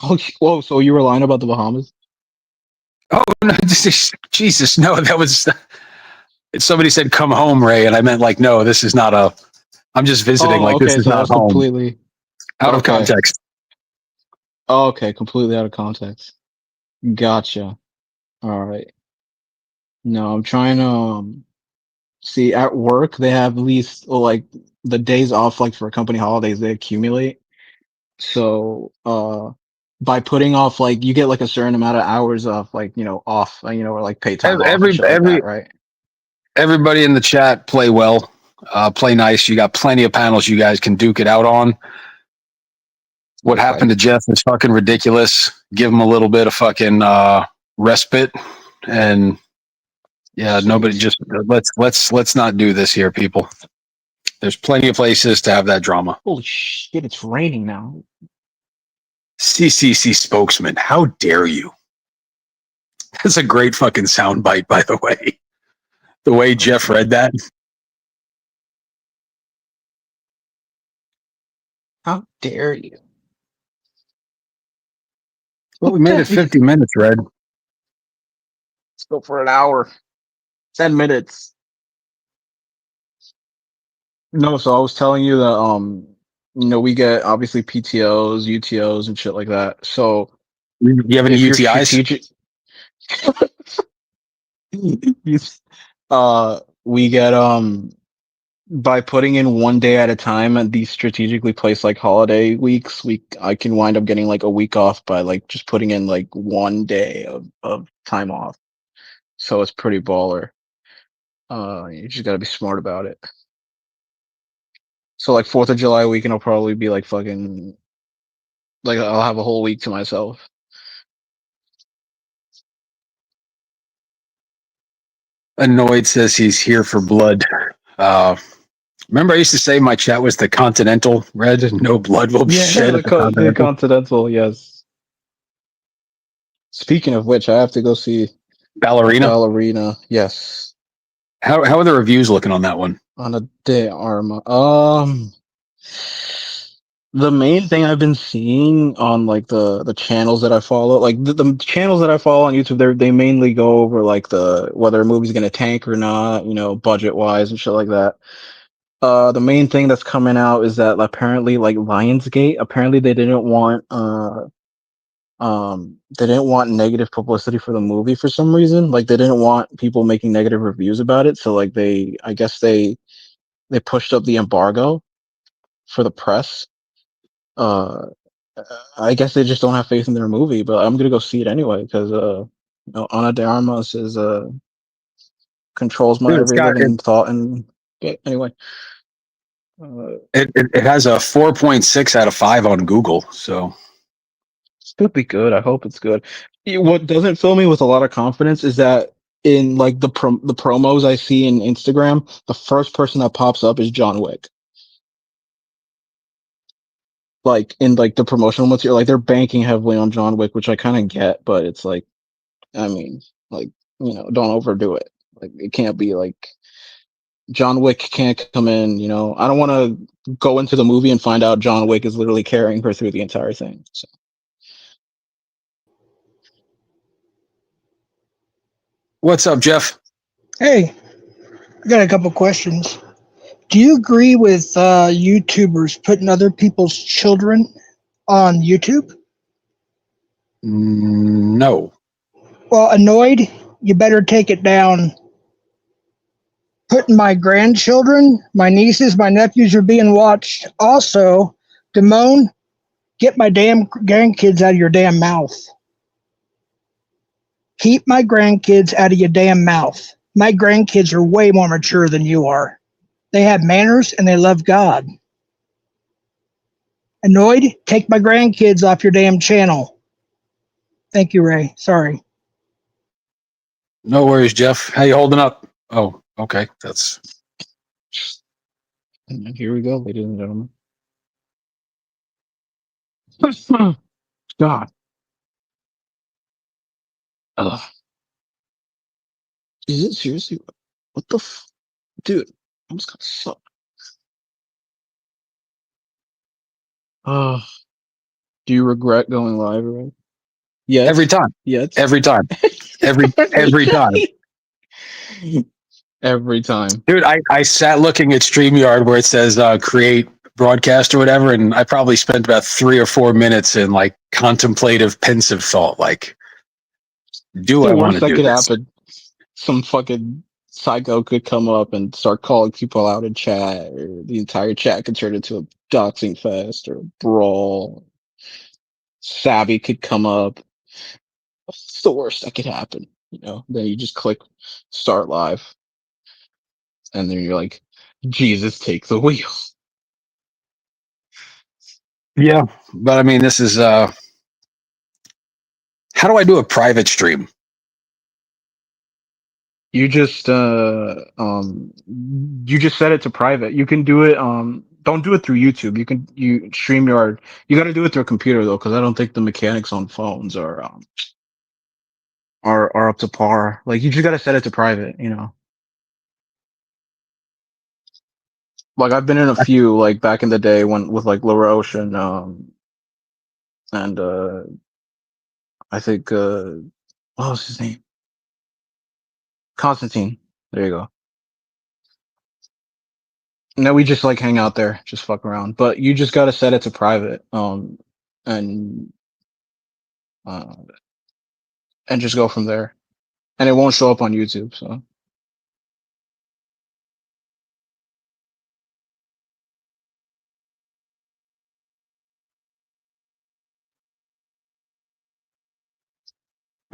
Oh, whoa! So you were lying about the Bahamas? Oh no, Jesus, no, that was. Somebody said, "Come home, Ray," and I meant like, no, this is not a. I'm just visiting. Oh, Like this okay. is So not that's home. completely Out of okay. context. Oh, okay, completely out of context. Gotcha. All right. No, I'm trying to see at work they have at least like the days off like for company holidays they accumulate. So by putting off like you get like a certain amount of hours of like off or like paid time off and shit like that, right? Everybody in the chat, play well, play nice. You got plenty of panels you guys can duke it out on. What happened to Jeff is fucking ridiculous. Give him a little bit of fucking respite, and yeah, nobody just let's not do this here, people. There's plenty of places to have that drama. Holy shit! It's raining now. CCC spokesman, how dare you? That's a great fucking soundbite, by the way. The way Jeff read that. How dare you? Well, we made it 50 minutes, Red. Let's go for an hour. 10 minutes. No, so I was telling you that we get obviously PTOs, UTOs, and shit like that. So You have any if you're UTIs? strategic, we get by putting in one day at a time at these strategically placed like holiday weeks, I can wind up getting like a week off by like just putting in like one day of time off. So it's pretty baller. You just gotta be smart about it. So like 4th of July weekend will probably be like fucking Like I'll have a whole week to myself. Annoyed says he's here for blood. Remember I used to say my chat was the Continental Red? No blood will be shed at the The Continental. Continental, yes. Speaking of which, I have to go see Ballerina. Ballerina. Yes, How are the reviews looking on that one? on a De Arma. The main thing I've been seeing on like the channels that I follow, like the channels that I follow on YouTube, they mainly go over like the whether a movie's gonna tank or not, you know, budget wise and shit like that. The main thing that's coming out is that apparently, like Lionsgate, apparently they didn't want negative publicity for the movie for some reason. Like they didn't want people making negative reviews about it. So like I guess they pushed up the embargo for the press. Uh, I guess they just don't have faith in their movie, but I'm gonna go see it anyway because you know, Ana de Armas is controls my Dude, it's every got living thought. And yeah, anyway, it has a 4.6 out of 5 on Google. So it could be good. I hope it's good. What doesn't fill me with a lot of confidence is that in like the promos I see in Instagram, the first person that pops up is John Wick. Like in like the promotional material, like they're banking heavily on John Wick, which I kind of get, but it's like, I mean, like, you know, don't overdo it. Like it can't be like John Wick can't come in, you know. I don't want to go into the movie and find out John Wick is literally carrying her through the entire thing. So. what's up, Jeff? Hey, I got a couple questions. Do you agree with YouTubers putting other people's children on YouTube? No. Well, annoyed, you better take it down. Putting my grandchildren, my nieces, my nephews are being watched. Also, Damone, get my damn grandkids out of your damn mouth. Keep my grandkids out of your damn mouth. My grandkids are way more mature than you are. They have manners and they love God. Annoyed, take my grandkids off your damn channel. Thank you, Ray. Sorry. No worries, Jeff. How you holding up? Oh, okay. That's And here we go, ladies and gentlemen. God. Ugh. Is it seriously? What the dude? I'm just gonna suck. Do you regret going live, right? Yes. every time. Yes. Every time. Every time. Every time. Dude, I sat looking at StreamYard where it says create broadcast or whatever, and I probably spent about 3 or 4 minutes in like contemplative, pensive thought. Like, do I The want worst to that do could this? happen. Some fucking psycho could come up and start calling people out in chat, or the entire chat could turn into a doxing fest or a brawl. Savvy could come up. It's the worst that could happen. You know, then you just click start live, and then you're like, Jesus, take the wheel. Yeah, but I mean, this is how do I do a private stream? You just set it to private. You can do it. Don't do it through YouTube. You StreamYard. You got to do it through a computer though, because I don't think the mechanics on phones are up to par. Like you just got to set it to private. You know. Like I've been in a few like back in the day when with like LaRoche and I think what was his name? Constantine. There you go. No, we just like hang out there, just fuck around. But you just gotta set it to private, and uh, and just go from there. And it won't show up on YouTube. So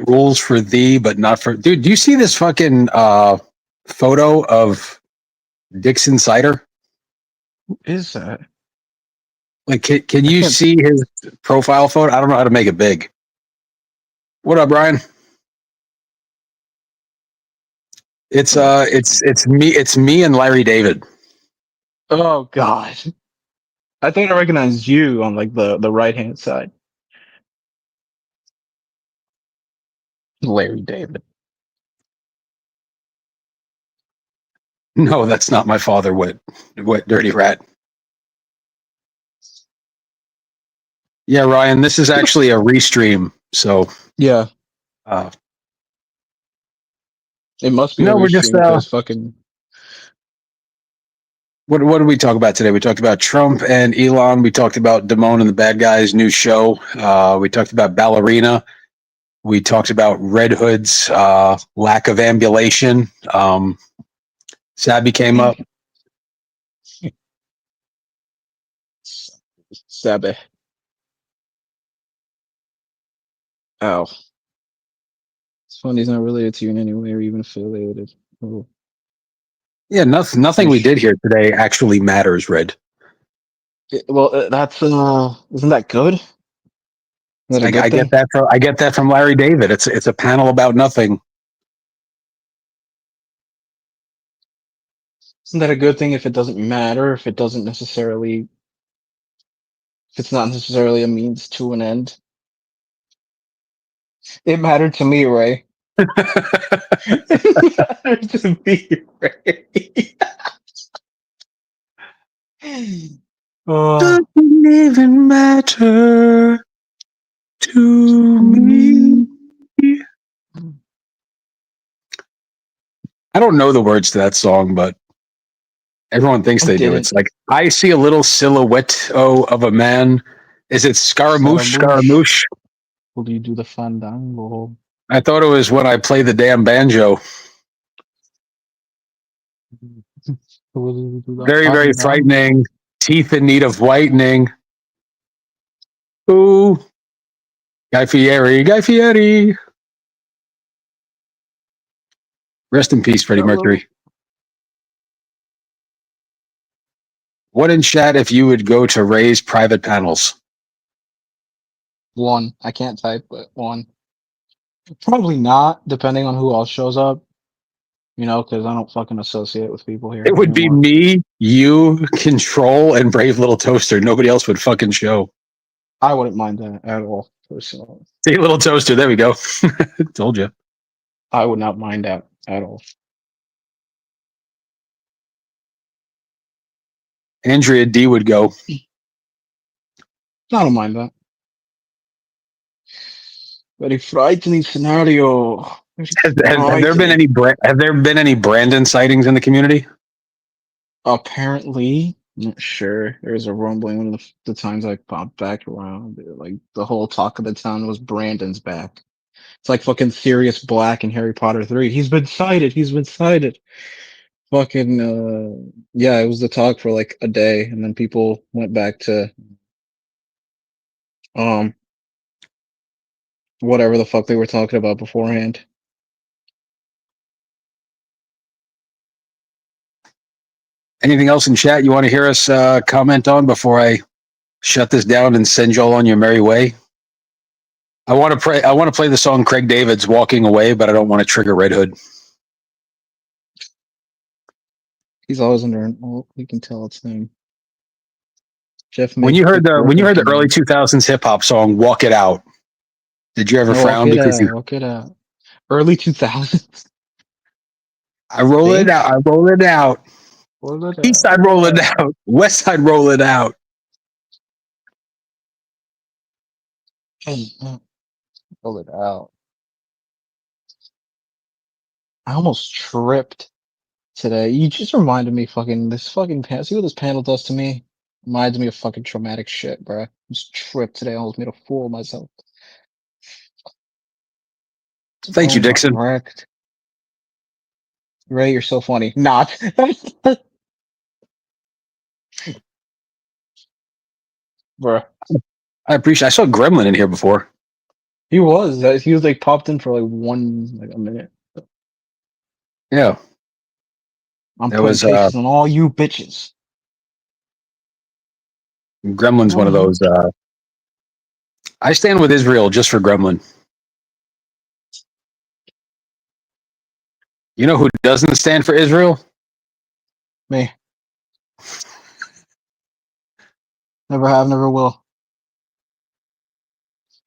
Rules for thee, but not for dude. Do you see this fucking photo of Dixon Cider? who is that? Like, can you can't- see his profile photo? I don't know how to make it big. What up, Brian? It's me and Larry David. Oh God. I thought I recognized you on like the right hand side. Larry David. No, that's not my father. What dirty rat? Yeah, Ryan, this is actually a restream. So Yeah. uh, It must be a no, we're just restream because fucking what did we talk about today? We talked about Trump and Elon. We talked about Damone and the Bad Guys' new show. We talked about Ballerina. We talked about Red Hood's lack of ambulation. Sabby came up. Sabe. Ow. It's funny he's not related to you in any way or even affiliated. Oh. Yeah, nothing we did here today actually matters, Red. Well, that's isn't that good? Is that a good I thing? get that from Larry David. It's a panel about nothing. Isn't that a good thing if it doesn't matter? If it doesn't necessarily, if it's not necessarily a means to an end? It mattered to me, Ray. It mattered to me, Ray. Oh, Doesn't even matter to me. I don't know the words to that song, but everyone thinks I they do. didn't. It's like I see a little silhouette of a man. Is it Scaramouche? Scaramouche. Scaramouche? Will you do the fandango? I thought it was when I play the damn banjo. Will you do the Very, very fandango? frightening. Teeth in need of whitening. Ooh. Guy Fieri. Guy Fieri. Rest in peace, Freddie Hello. Mercury. What in chat if you would go to Ray's private panels? One. I can't type, but one. Probably not, depending on who else shows up. You know, because I don't fucking associate with people here It would be anymore. me, you, Control, and Brave Little Toaster. Nobody else would fucking show. I wouldn't mind that at all, personally. See, Little Toaster. There we go. Told you. I would not mind that at all. Andrea D would go. I don't mind that. Very frightening scenario. Very Have there been frightening. any Brandon sightings in the community? Apparently, I'm not sure. There was a rumbling one of the times I popped back around. Like the whole talk of the town was Brandon's back. It's like fucking Sirius Black in Harry Potter 3. He's been sighted. He's been sighted. Fucking yeah, it was the talk for like a day, and then people went back to um whatever the fuck they were talking about beforehand. Anything else in chat you want to hear us comment on before I shut this down and send y'all on your merry way? I want to play the song Craig David's "Walking Away," but I don't want to trigger Red Hood. He's always under an alt. You can tell it's him. Jeff When made you heard Big the Burger early Game. 2000s hip hop song "Walk It Out," did you ever Walk frown it because out, walk it out. Early 2000s. I roll it Think? out, I roll it out, Roll it East out. side roll it out, West side roll it out. Roll it out. I almost tripped today. You just reminded me fucking this fucking panel. See what this panel does to me? Reminds me of fucking traumatic shit, bruh. I just tripped today. I almost made a fool of myself. Thank you, Phone got Dixon. wrecked. Ray, you're so funny. Not. Bruh. I appreciate. I saw Gremlin in here before. He was. He was like popped in for like a minute. Yeah, I'm there putting was. faces on all you bitches. Gremlin's one of those. I stand with Israel just for Gremlin. You know who doesn't stand for Israel? Me. Never have, never will.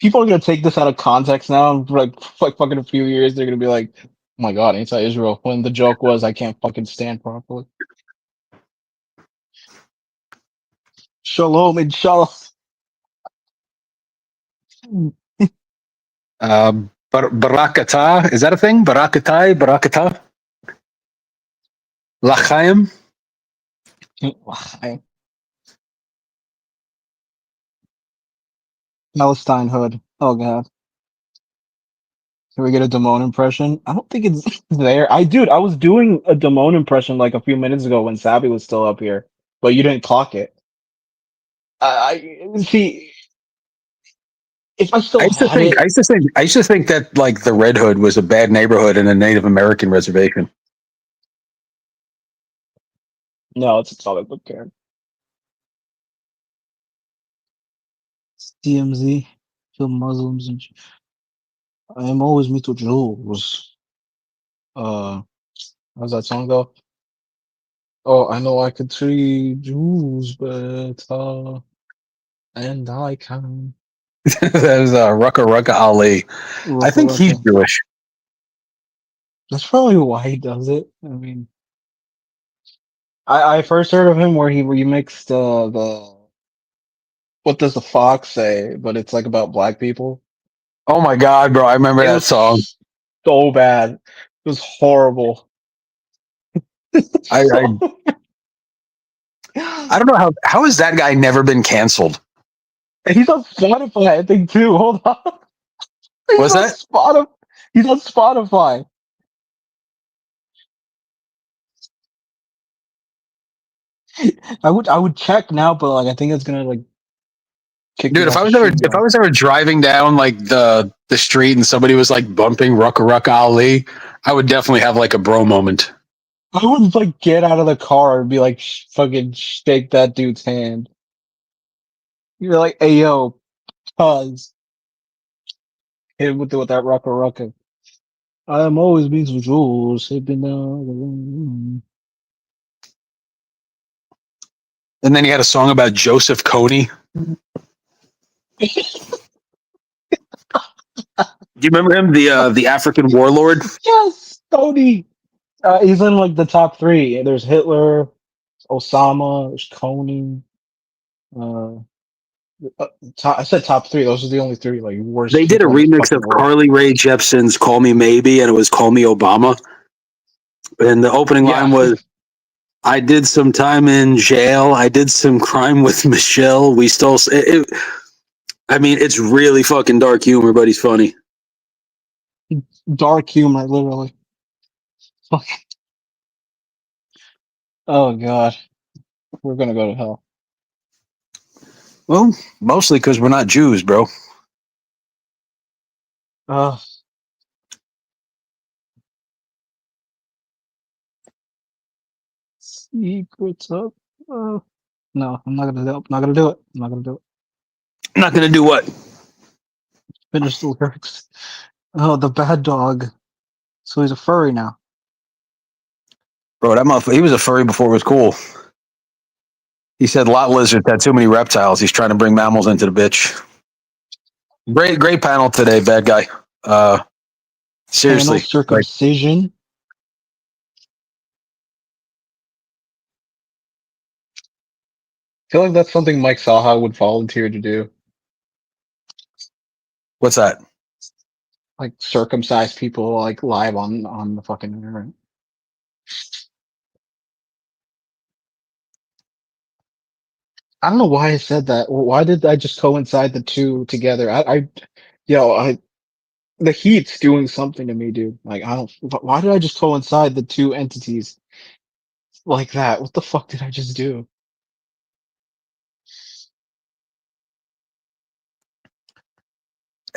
People are gonna take this out of context now. And like fucking a few years, they're gonna be like, "Oh my god, anti-Israel." When the joke was, "I can't fucking stand properly." Shalom, inshallah. Barakata, is that a thing? Barakata? L'chaim? Palestine hood. Oh god. Can we get a Damone impression? I don't think it's there. I was doing a Damone impression like a few minutes ago when Sabby was still up here, but you didn't clock it. I see. If I still had it, I used to think that like the Red Hood was a bad neighborhood in a Native American reservation. no, it's a comic book character. DMZ, kill Muslims and I am always me to Jews. How's that song go? Oh, I know I could treat Jews better, and I can. That was Rucka Ali. I think he's Jewish. That's probably why he does it. I mean, I first heard of him where he remixed the what does the fox say, but it's like about black people. Oh my god, bro! I remember It that was song. so bad. It was horrible. I don't know how has that guy never been canceled? He's on Spotify, I think too. Hold on. What's that? He's on Spotify. I would check now, but like I think it's gonna like kick Dude, me if off I the was ever stream. driving down like the street and somebody was like bumping Rucka Ali, I would definitely have like a bro moment. I would like get out of the car and be like, fucking shake that dude's hand. You're like, hey yo, cuz hit him with that Rucka. I am always being some jewels. Sipping down. And then he had a song about Joseph Kony. Do you remember him, the African warlord? Yes, Tony. He's in like the top three. There's Hitler, Osama, there's Coney. I said top three. Those are the only three like worst They did a people in the remix fucking of world. Carly Rae Jepsen's "Call Me Maybe," and it was "Call Me Obama." And the opening line was, "I did some time in jail. I did some crime with Michelle. We stole." I mean, it's really fucking dark humor, but he's funny. Dark humor, literally. Fuck. Oh god, we're gonna go to hell. Well, mostly because we're not Jews, bro. Secrets up. No, I'm not gonna do it. I'm not gonna do it. I'm not gonna do it. I'm not gonna do what? Finish the lyrics. Oh, the bad dog. So he's a furry now. Bro, that motherfucker, he was a furry before it was cool. He said lot lizards had too many reptiles. He's trying to bring mammals into the bitch. Great panel today, bad guy. Seriously. Panel circumcision. I feel like that's something Mike Saha would volunteer to do. What's that? Like circumcise people like live on the fucking internet. I don't know why I said that. Why did I just coincide the two together? The heat's doing something to me, dude. Like, I don't, why did I just coincide the two entities like that? What the fuck did I just do?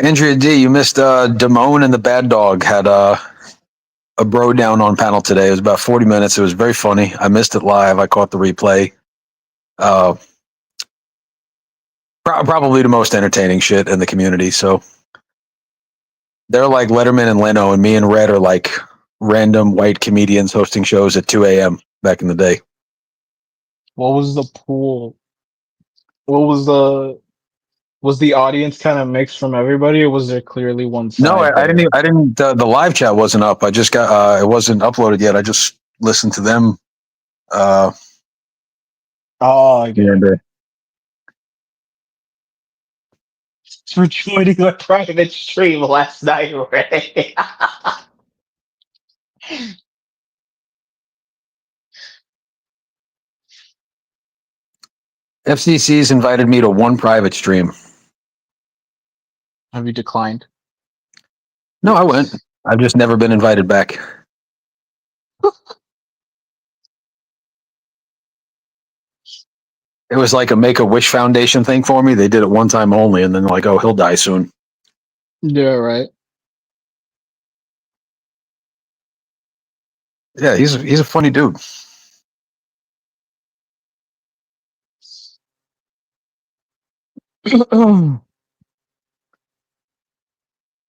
Andrea D, you missed Damone and the Bad Dog had a bro down on panel today. It was about 40 minutes. It was very funny. I missed it live. I caught the replay. Probably the most entertaining shit in the community. So they're like Letterman and Leno, and me and Red are like random white comedians hosting shows at 2 a.m. back in the day. What was the pool? What was the audience kind of mixed from everybody, or was there clearly one No, side I didn't. there? I didn't. The live chat wasn't up. I just got. It wasn't uploaded yet. I just listened to them. Oh, I get And it. For joining a private stream last night, Ray. FCC's invited me to one private stream. Have you declined? No, I went. I've just never been invited back. It was like a Make-A-Wish Foundation thing for me. They did it one time only, and then like, oh, he'll die soon. Yeah, right. Yeah, he's a funny dude.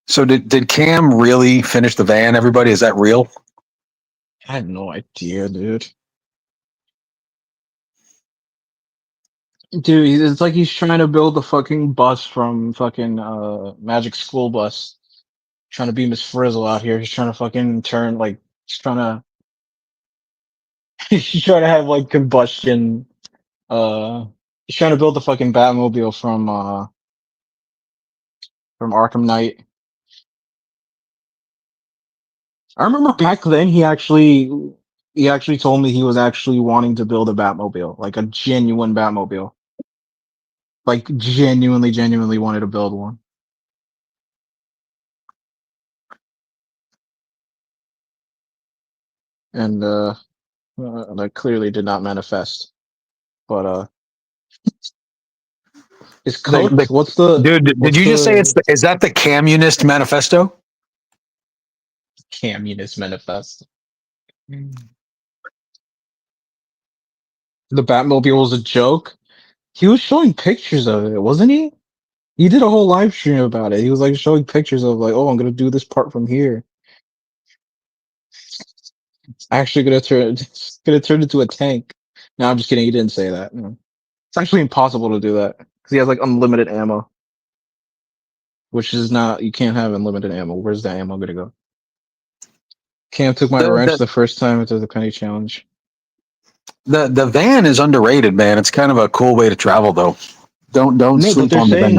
So did Cam really finish the van? Everybody, is that real? I had no idea, dude. Dude, it's like he's trying to build a fucking bus from fucking Magic School Bus. Trying to be Miss Frizzle out here. He's trying to fucking turn like he's trying to he's trying to have like combustion. He's trying to build the fucking Batmobile from Arkham Knight. I remember back then he actually told me he was actually wanting to build a Batmobile, like a genuine Batmobile. Like genuinely wanted to build one. And that clearly did not manifest. But it's cooked. Dude, did What's you just say the is that the Communist Manifesto? communist manifest? The Batmobile was a joke. He was showing pictures of it, wasn't he? He did a whole live stream about it. He was like showing pictures of like, oh, I'm gonna do this part from here. It's actually it's gonna turn into a tank. No, I'm just kidding. He didn't say that. No. It's actually impossible to do that because he has like unlimited ammo, which is not. You can't have unlimited ammo. Where's the ammo gonna go? Cam took my wrench The, the first time into the penny challenge. the van is underrated, man. It's kind of a cool way to travel, though. Don't No, but sleep on the van.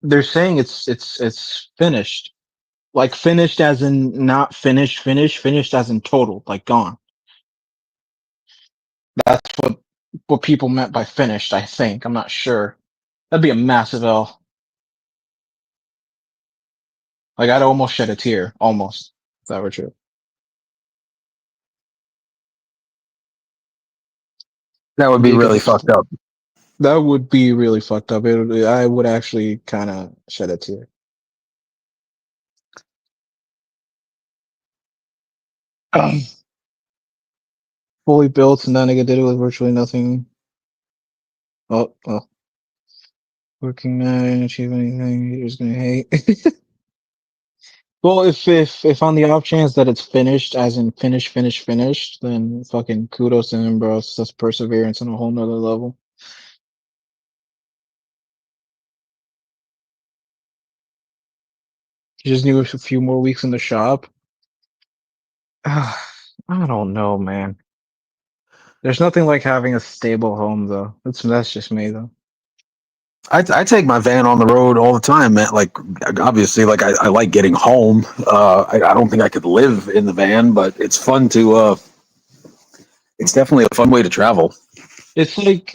they're saying it's finished. Like finished as in not finished as in total, like gone. That's what people meant by finished, I think. I'm not sure. That'd be a massive L. Like I'd almost shed a tear. Almost. If that were true. That would be Because really fucked up. that would be really fucked up. I would actually kind of shed a tear. Fully built, and then I did it with virtually nothing. Oh. Working nine, achieve anything, you're just gonna hate. Well, if on the off chance that it's finished, as in finished, then fucking kudos to him, bro. That's perseverance on a whole nother level. You just need a few more weeks in the shop. I don't know, man. There's nothing like having a stable home, though. That's just me, though. I take my van on the road all the time, man. Like, obviously, like I like getting home. I don't think I could live in the van, but it's fun to. It's definitely a fun way to travel. It's like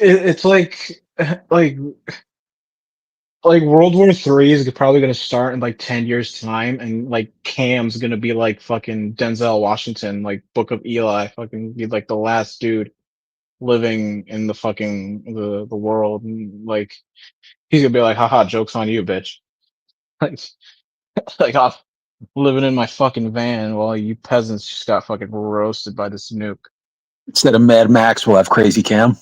like World War III is probably gonna start in like 10 years time, and like Cam's gonna be like fucking Denzel Washington, like Book of Eli, fucking be like the last dude living in the fucking the world, and like he's gonna be like, haha, joke's on you, bitch. Like, like I'm living in my fucking van while you peasants just got fucking roasted by this nuke. Instead of Mad Max, we'll have Crazy Cam.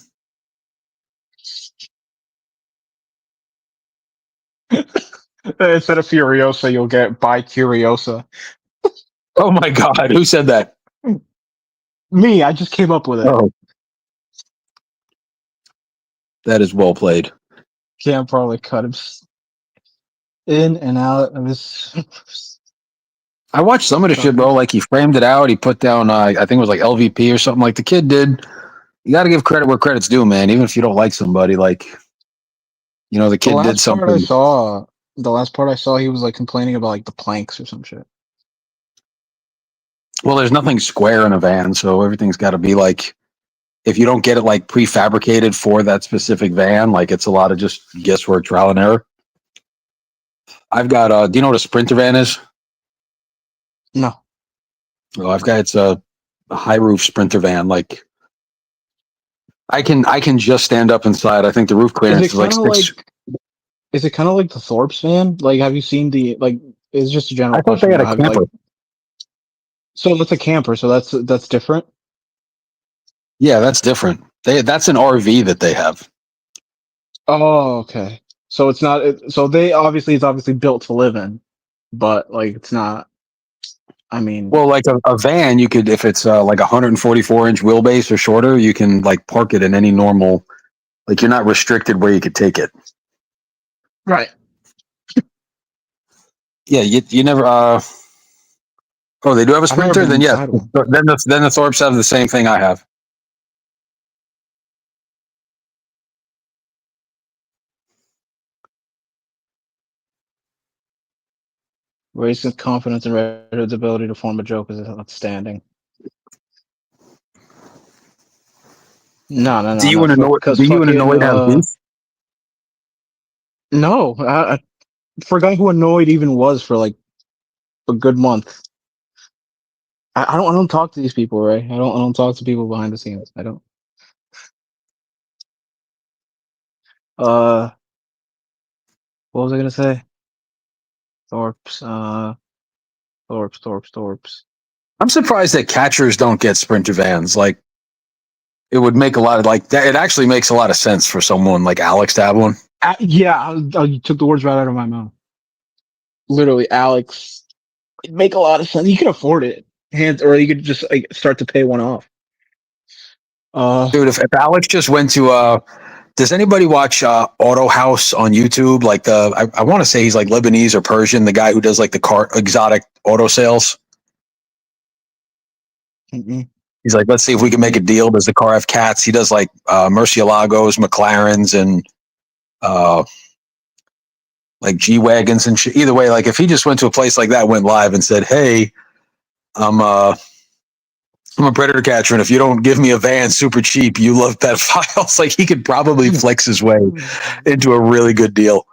Instead of Furiosa, you'll get by Curiosa. Oh my God, who said that? Me, I just came up with it. Oh, that is well played. Can't probably cut him in and out of his. I watched some of the shit, bro. Like he framed it out. He put down, I think it was like LVP or something. Like the kid did. You got to give credit where credit's due, man. Even if you don't like somebody, like the The kid did last part something. the last part I saw, he was like complaining about like the planks or some shit. Well, there's nothing square in a van, so everything's got to be like. If you don't get it like prefabricated for that specific van, like it's a lot of just guesswork, trial and error. I've got. Do you know what a Sprinter van is? No. Oh, it's a high roof Sprinter van. Like I can just stand up inside. I think the roof clearance is like 6. Is it kind of like the Thorpe's van? Like, have you seen the like? It's just a general I thought question. they had a Have you, camper. so that's a camper. So that's different. Yeah, that's different. That's an RV that they have. Oh, okay. So it's not. So it's obviously built to live in, but like it's not. I mean, Well, like a van, you could if it's like 144-inch wheelbase or shorter, you can like park it in any normal. Like you're not restricted where you could take it. right. Yeah, you never. Oh, they do have a I've never Sprinter. been Then yeah, inside one. then the Thorpes have the same thing I have. Racist confidence and Reddit's ability to form a joke is outstanding. No. Do you and Annoyed? Because Do you and fucking Annoyed have beef? no. I forgot who Annoyed even was for like a good month. I don't talk to these people, right? I don't talk to people behind the scenes. I don't. What was I gonna say? Thorpe's. Thorpe's. I'm surprised that catchers don't get Sprinter vans. Like it would make a lot of like that. It actually makes a lot of sense for someone like Alex to have one. Yeah, you took the words right out of my mouth. Literally, Alex. It'd make a lot of sense. You can afford it, or you could just like start to pay one off. Dude, if Alex just went to does anybody watch Auto House on YouTube? Like I want to say he's like Lebanese or Persian, the guy who does like the car exotic auto sales. Mm-mm. He's like, let's see if we can make a deal. Does the car have cats? He does like Murcielagos, McLarens, and like G wagons and shit. Either way, like if he just went to a place like that, went live and said, "Hey, I'm a predator catcher, and if you don't give me a van super cheap, you love pedophiles." Like he could probably flex his way into a really good deal.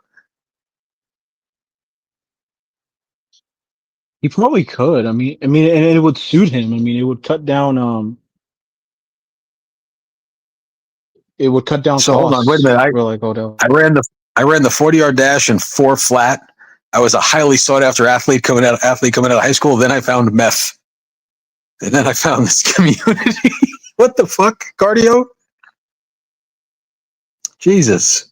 He probably could. I mean, and it would suit him. I mean, it would cut down. It would cut down So costs. hold on, wait a minute. For like Odell. I ran the 40-yard dash in 4 flat. I was a highly sought after athlete coming out of high school. Then I found meth, and then I found this community. What the fuck, cardio? Jesus.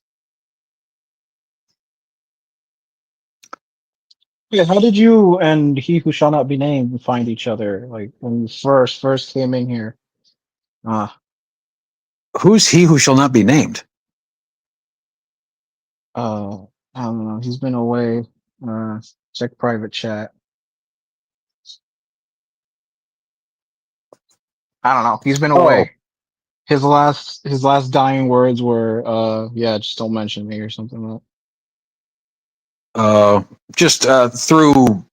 Yeah, how did you and he who shall not be named find each other? Like when you first came in here. Who's he who shall not be named? I don't know. He's been away. Check private chat. I don't know. He's been away. His last dying words were, yeah, just don't mention me or something like that. Just through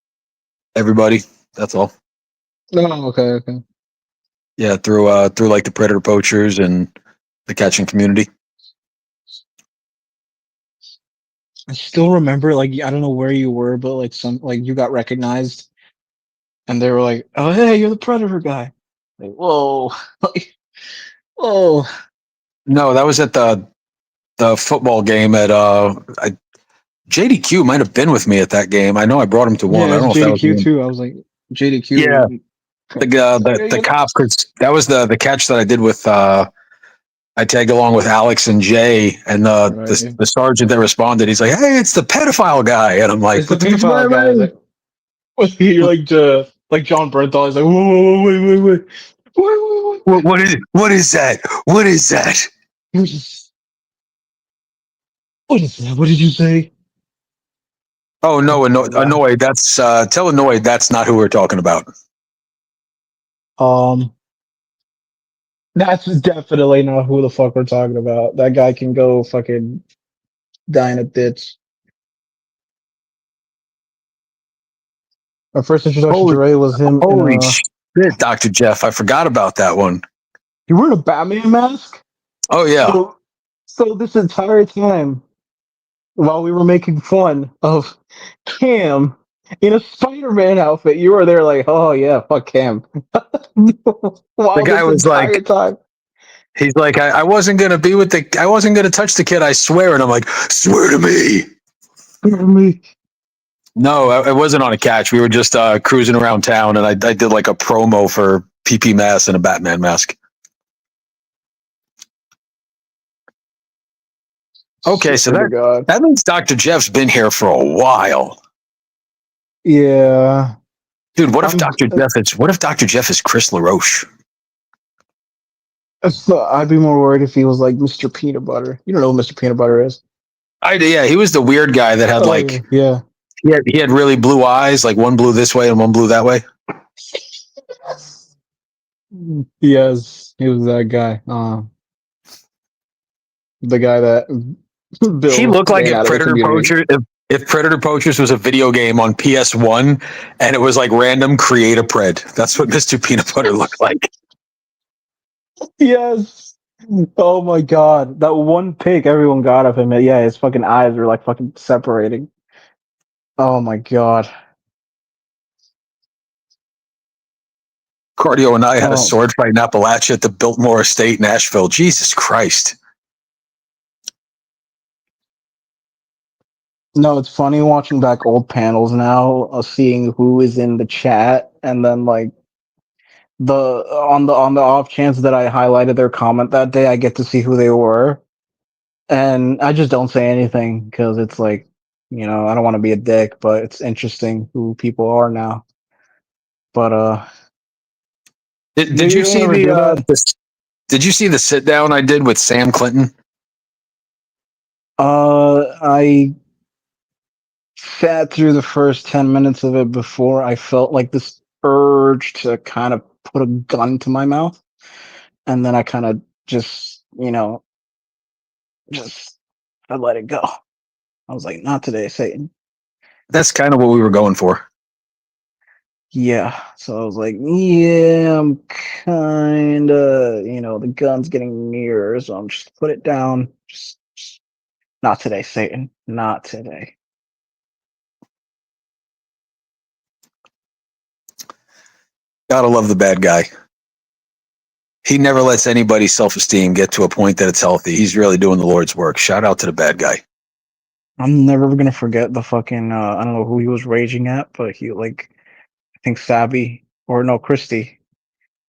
everybody. That's all. No, okay. Yeah, through like the predator poachers and the catching community. I still remember, like, I don't know where you were, but like you got recognized, and they were like, "Oh, hey, you're the predator guy." Like, whoa, whoa. No, that was at the football game at JDQ might have been with me at that game. I know I brought him to one. Yeah, I it's don't know if that was JDQ him. too. I was like, JDQ. Yeah. The cop, because that was the catch that I did with I tag along with Alex and Jay, and Right. the sergeant that responded, he's like, "Hey, it's the pedophile guy," and I'm like, It's the "What the fuck pedophile guy. is that?" You're like John Bernthal. He's like, whoa, wait. What is that? What is that? What is that? What did you say? Oh no, Oh, God. annoyed. That's tell annoyed. That's not who we're talking about. That's definitely not who the fuck we're talking about. That guy can go fucking die in a ditch. Our first introduction to Holy, Ray was him in holy a. shit, Dr. Jeff. I forgot about that one. You wearing a Batman mask? Oh yeah, So this entire time, while we were making fun of Cam in a Spider-Man outfit, you were there like, oh yeah, fuck Cam. the While guy this was like, entire time. he's like, I wasn't gonna I wasn't gonna touch the kid. I swear. And I'm like, swear to me. No, it wasn't on a catch. We were just cruising around town, and I did like a promo for PP Mask and a Batman mask. Okay, so Swear to God. that means Dr. Jeff's been here for a while. Yeah. Dude, what if I'm, Dr. Jeff is Chris LaRoche? so I'd be more worried if he was like Mr. Peanut Butter. You don't know who Mr. Peanut Butter is. Yeah, he was the weird guy that had Oh, like yeah. he had really blue eyes, like one blue this way and one blue that way. Yes, he was that guy. The guy that He Bill looked like ran out of the community. If Predator Poachers was a video game on PS1 and it was like random create a pred. That's what Mr. Peanut Butter looked like. Yes. Oh my God. That one pic everyone got of him. Yeah, his fucking eyes were like fucking separating. Oh my God. Cardio and I had a Oh. sword fight in Appalachia at the Biltmore Estate in Asheville. Jesus Christ. No, it's funny watching back old panels now, seeing who is in the chat, and then like the on the off chance that I highlighted their comment that day, I get to see who they were, and I just don't say anything because it's like, I don't want to be a dick, but it's interesting who people are now. But Did you see ever do that? did you see the sit down I did with Sam Clinton? I sat through the first 10 minutes of it before I felt like this urge to kind of put a gun to my mouth. And then I kind of just, just I let it go. I was like, not today, Satan. That's kind of what we were going for. Yeah. So I was like, yeah, I'm kind of, the gun's getting nearer. So I'm just put it down. Just not today, Satan. Not today. Gotta love the bad guy. He never lets anybody's self-esteem get to a point that it's healthy. He's really doing the Lord's work. Shout out to the bad guy. I'm never gonna forget the fucking I don't know who he was raging at, but he like I think Sabby or no Christy.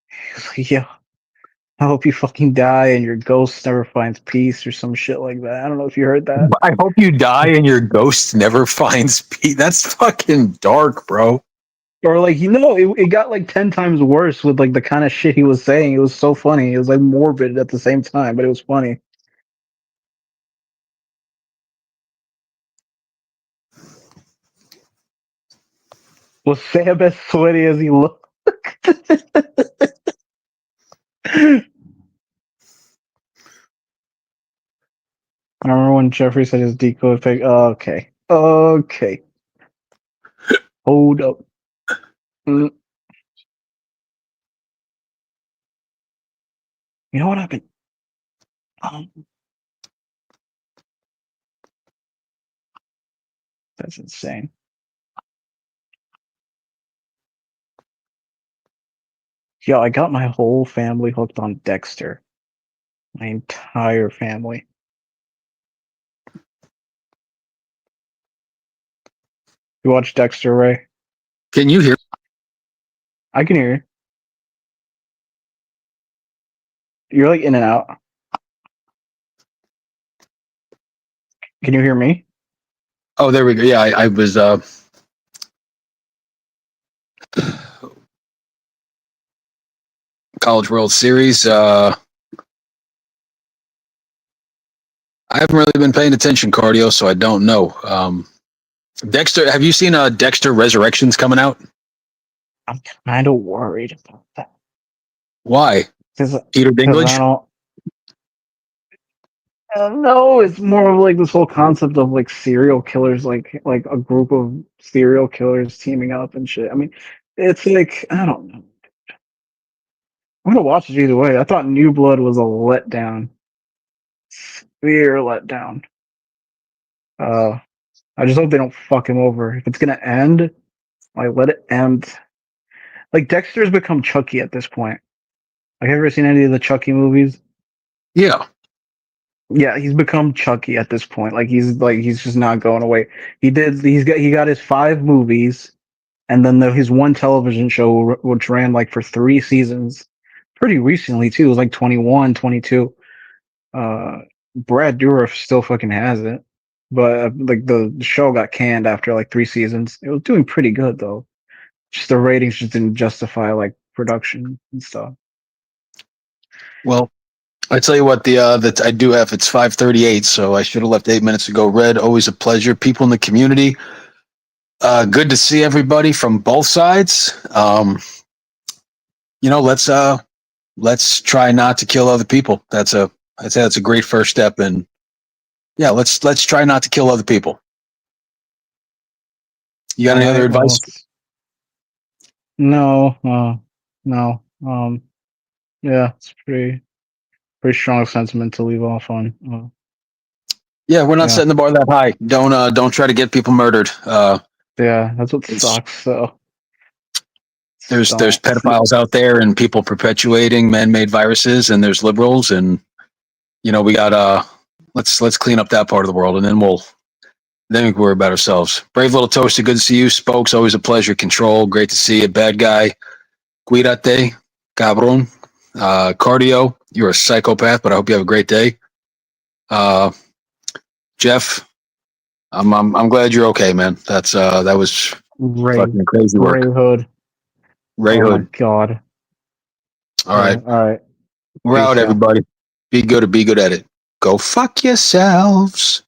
He was like, yeah, I hope you fucking die and your ghost never finds peace or some shit like that. I don't know if you heard that. I hope you die and your ghost never finds peace. That's fucking dark, bro. Or like it got like 10 times worse with like the kind of shit he was saying. It was so funny. It was like morbid at the same time, but it was funny. Was Sam as sweaty as he looked? I remember when Jeffrey said his decode pick. Oh, okay. Okay. Hold up. You know what I've been. That's insane. Yo, I got my whole family hooked on Dexter. My entire family. You watch Dexter, Ray? Can you hear? I can hear you. You're like in and out. Can you hear me? Oh, there we go. Yeah, I was. College World Series. I haven't really been paying attention, cardio, so I don't know. Dexter, have you seen Dexter Resurrections coming out? I'm kind of worried about that Why? because Peter I Dinklage? don't know. It's more of like this whole concept of like serial killers, like a group of serial killers teaming up and shit. I mean, it's like I don't know. I'm gonna watch it either way. I thought New Blood was a letdown, severe letdown. Uh, I just hope they don't fuck him over. If it's gonna end, like let it end. Like Dexter's become Chucky at this point. Like, have you ever seen any of the Chucky movies? Yeah. Yeah, he's become Chucky at this point. He's just not going away. He got his 5 movies, and then his one television show which ran like for 3 seasons, pretty recently too. It was like 21, 22. Brad Dourif still fucking has it, but like the show got canned after like 3 seasons. It was doing pretty good though. Just the ratings just didn't justify like production and stuff. Well, I tell you what, that I do have. It's 5:38, so I should have left 8 minutes ago. Red, always a pleasure. People in the community, good to see everybody from both sides. Let's try not to kill other people. I'd say that's a great first step, and yeah, let's try not to kill other people. You got any other advice? No, no. Yeah, it's pretty strong sentiment to leave off on. Yeah, we're not Yeah. setting the bar that high. Don't try to get people murdered. Yeah, that's what sucks. So There's pedophiles out there and people perpetuating man-made viruses, and there's liberals, and we got let's clean up that part of the world, and then we can worry about ourselves. Brave little toaster, good to see you. Spokes, always a pleasure. Control, great to see you. Bad guy, cuídate, cabrón. Cardio, you're a psychopath, but I hope you have a great day. Jeff, I'm glad you're okay, man. That was fucking crazy work. Ray Hood. Ray Hood. My God. All right. All right. We're out, everybody. Be good or be good at it. Go fuck yourselves.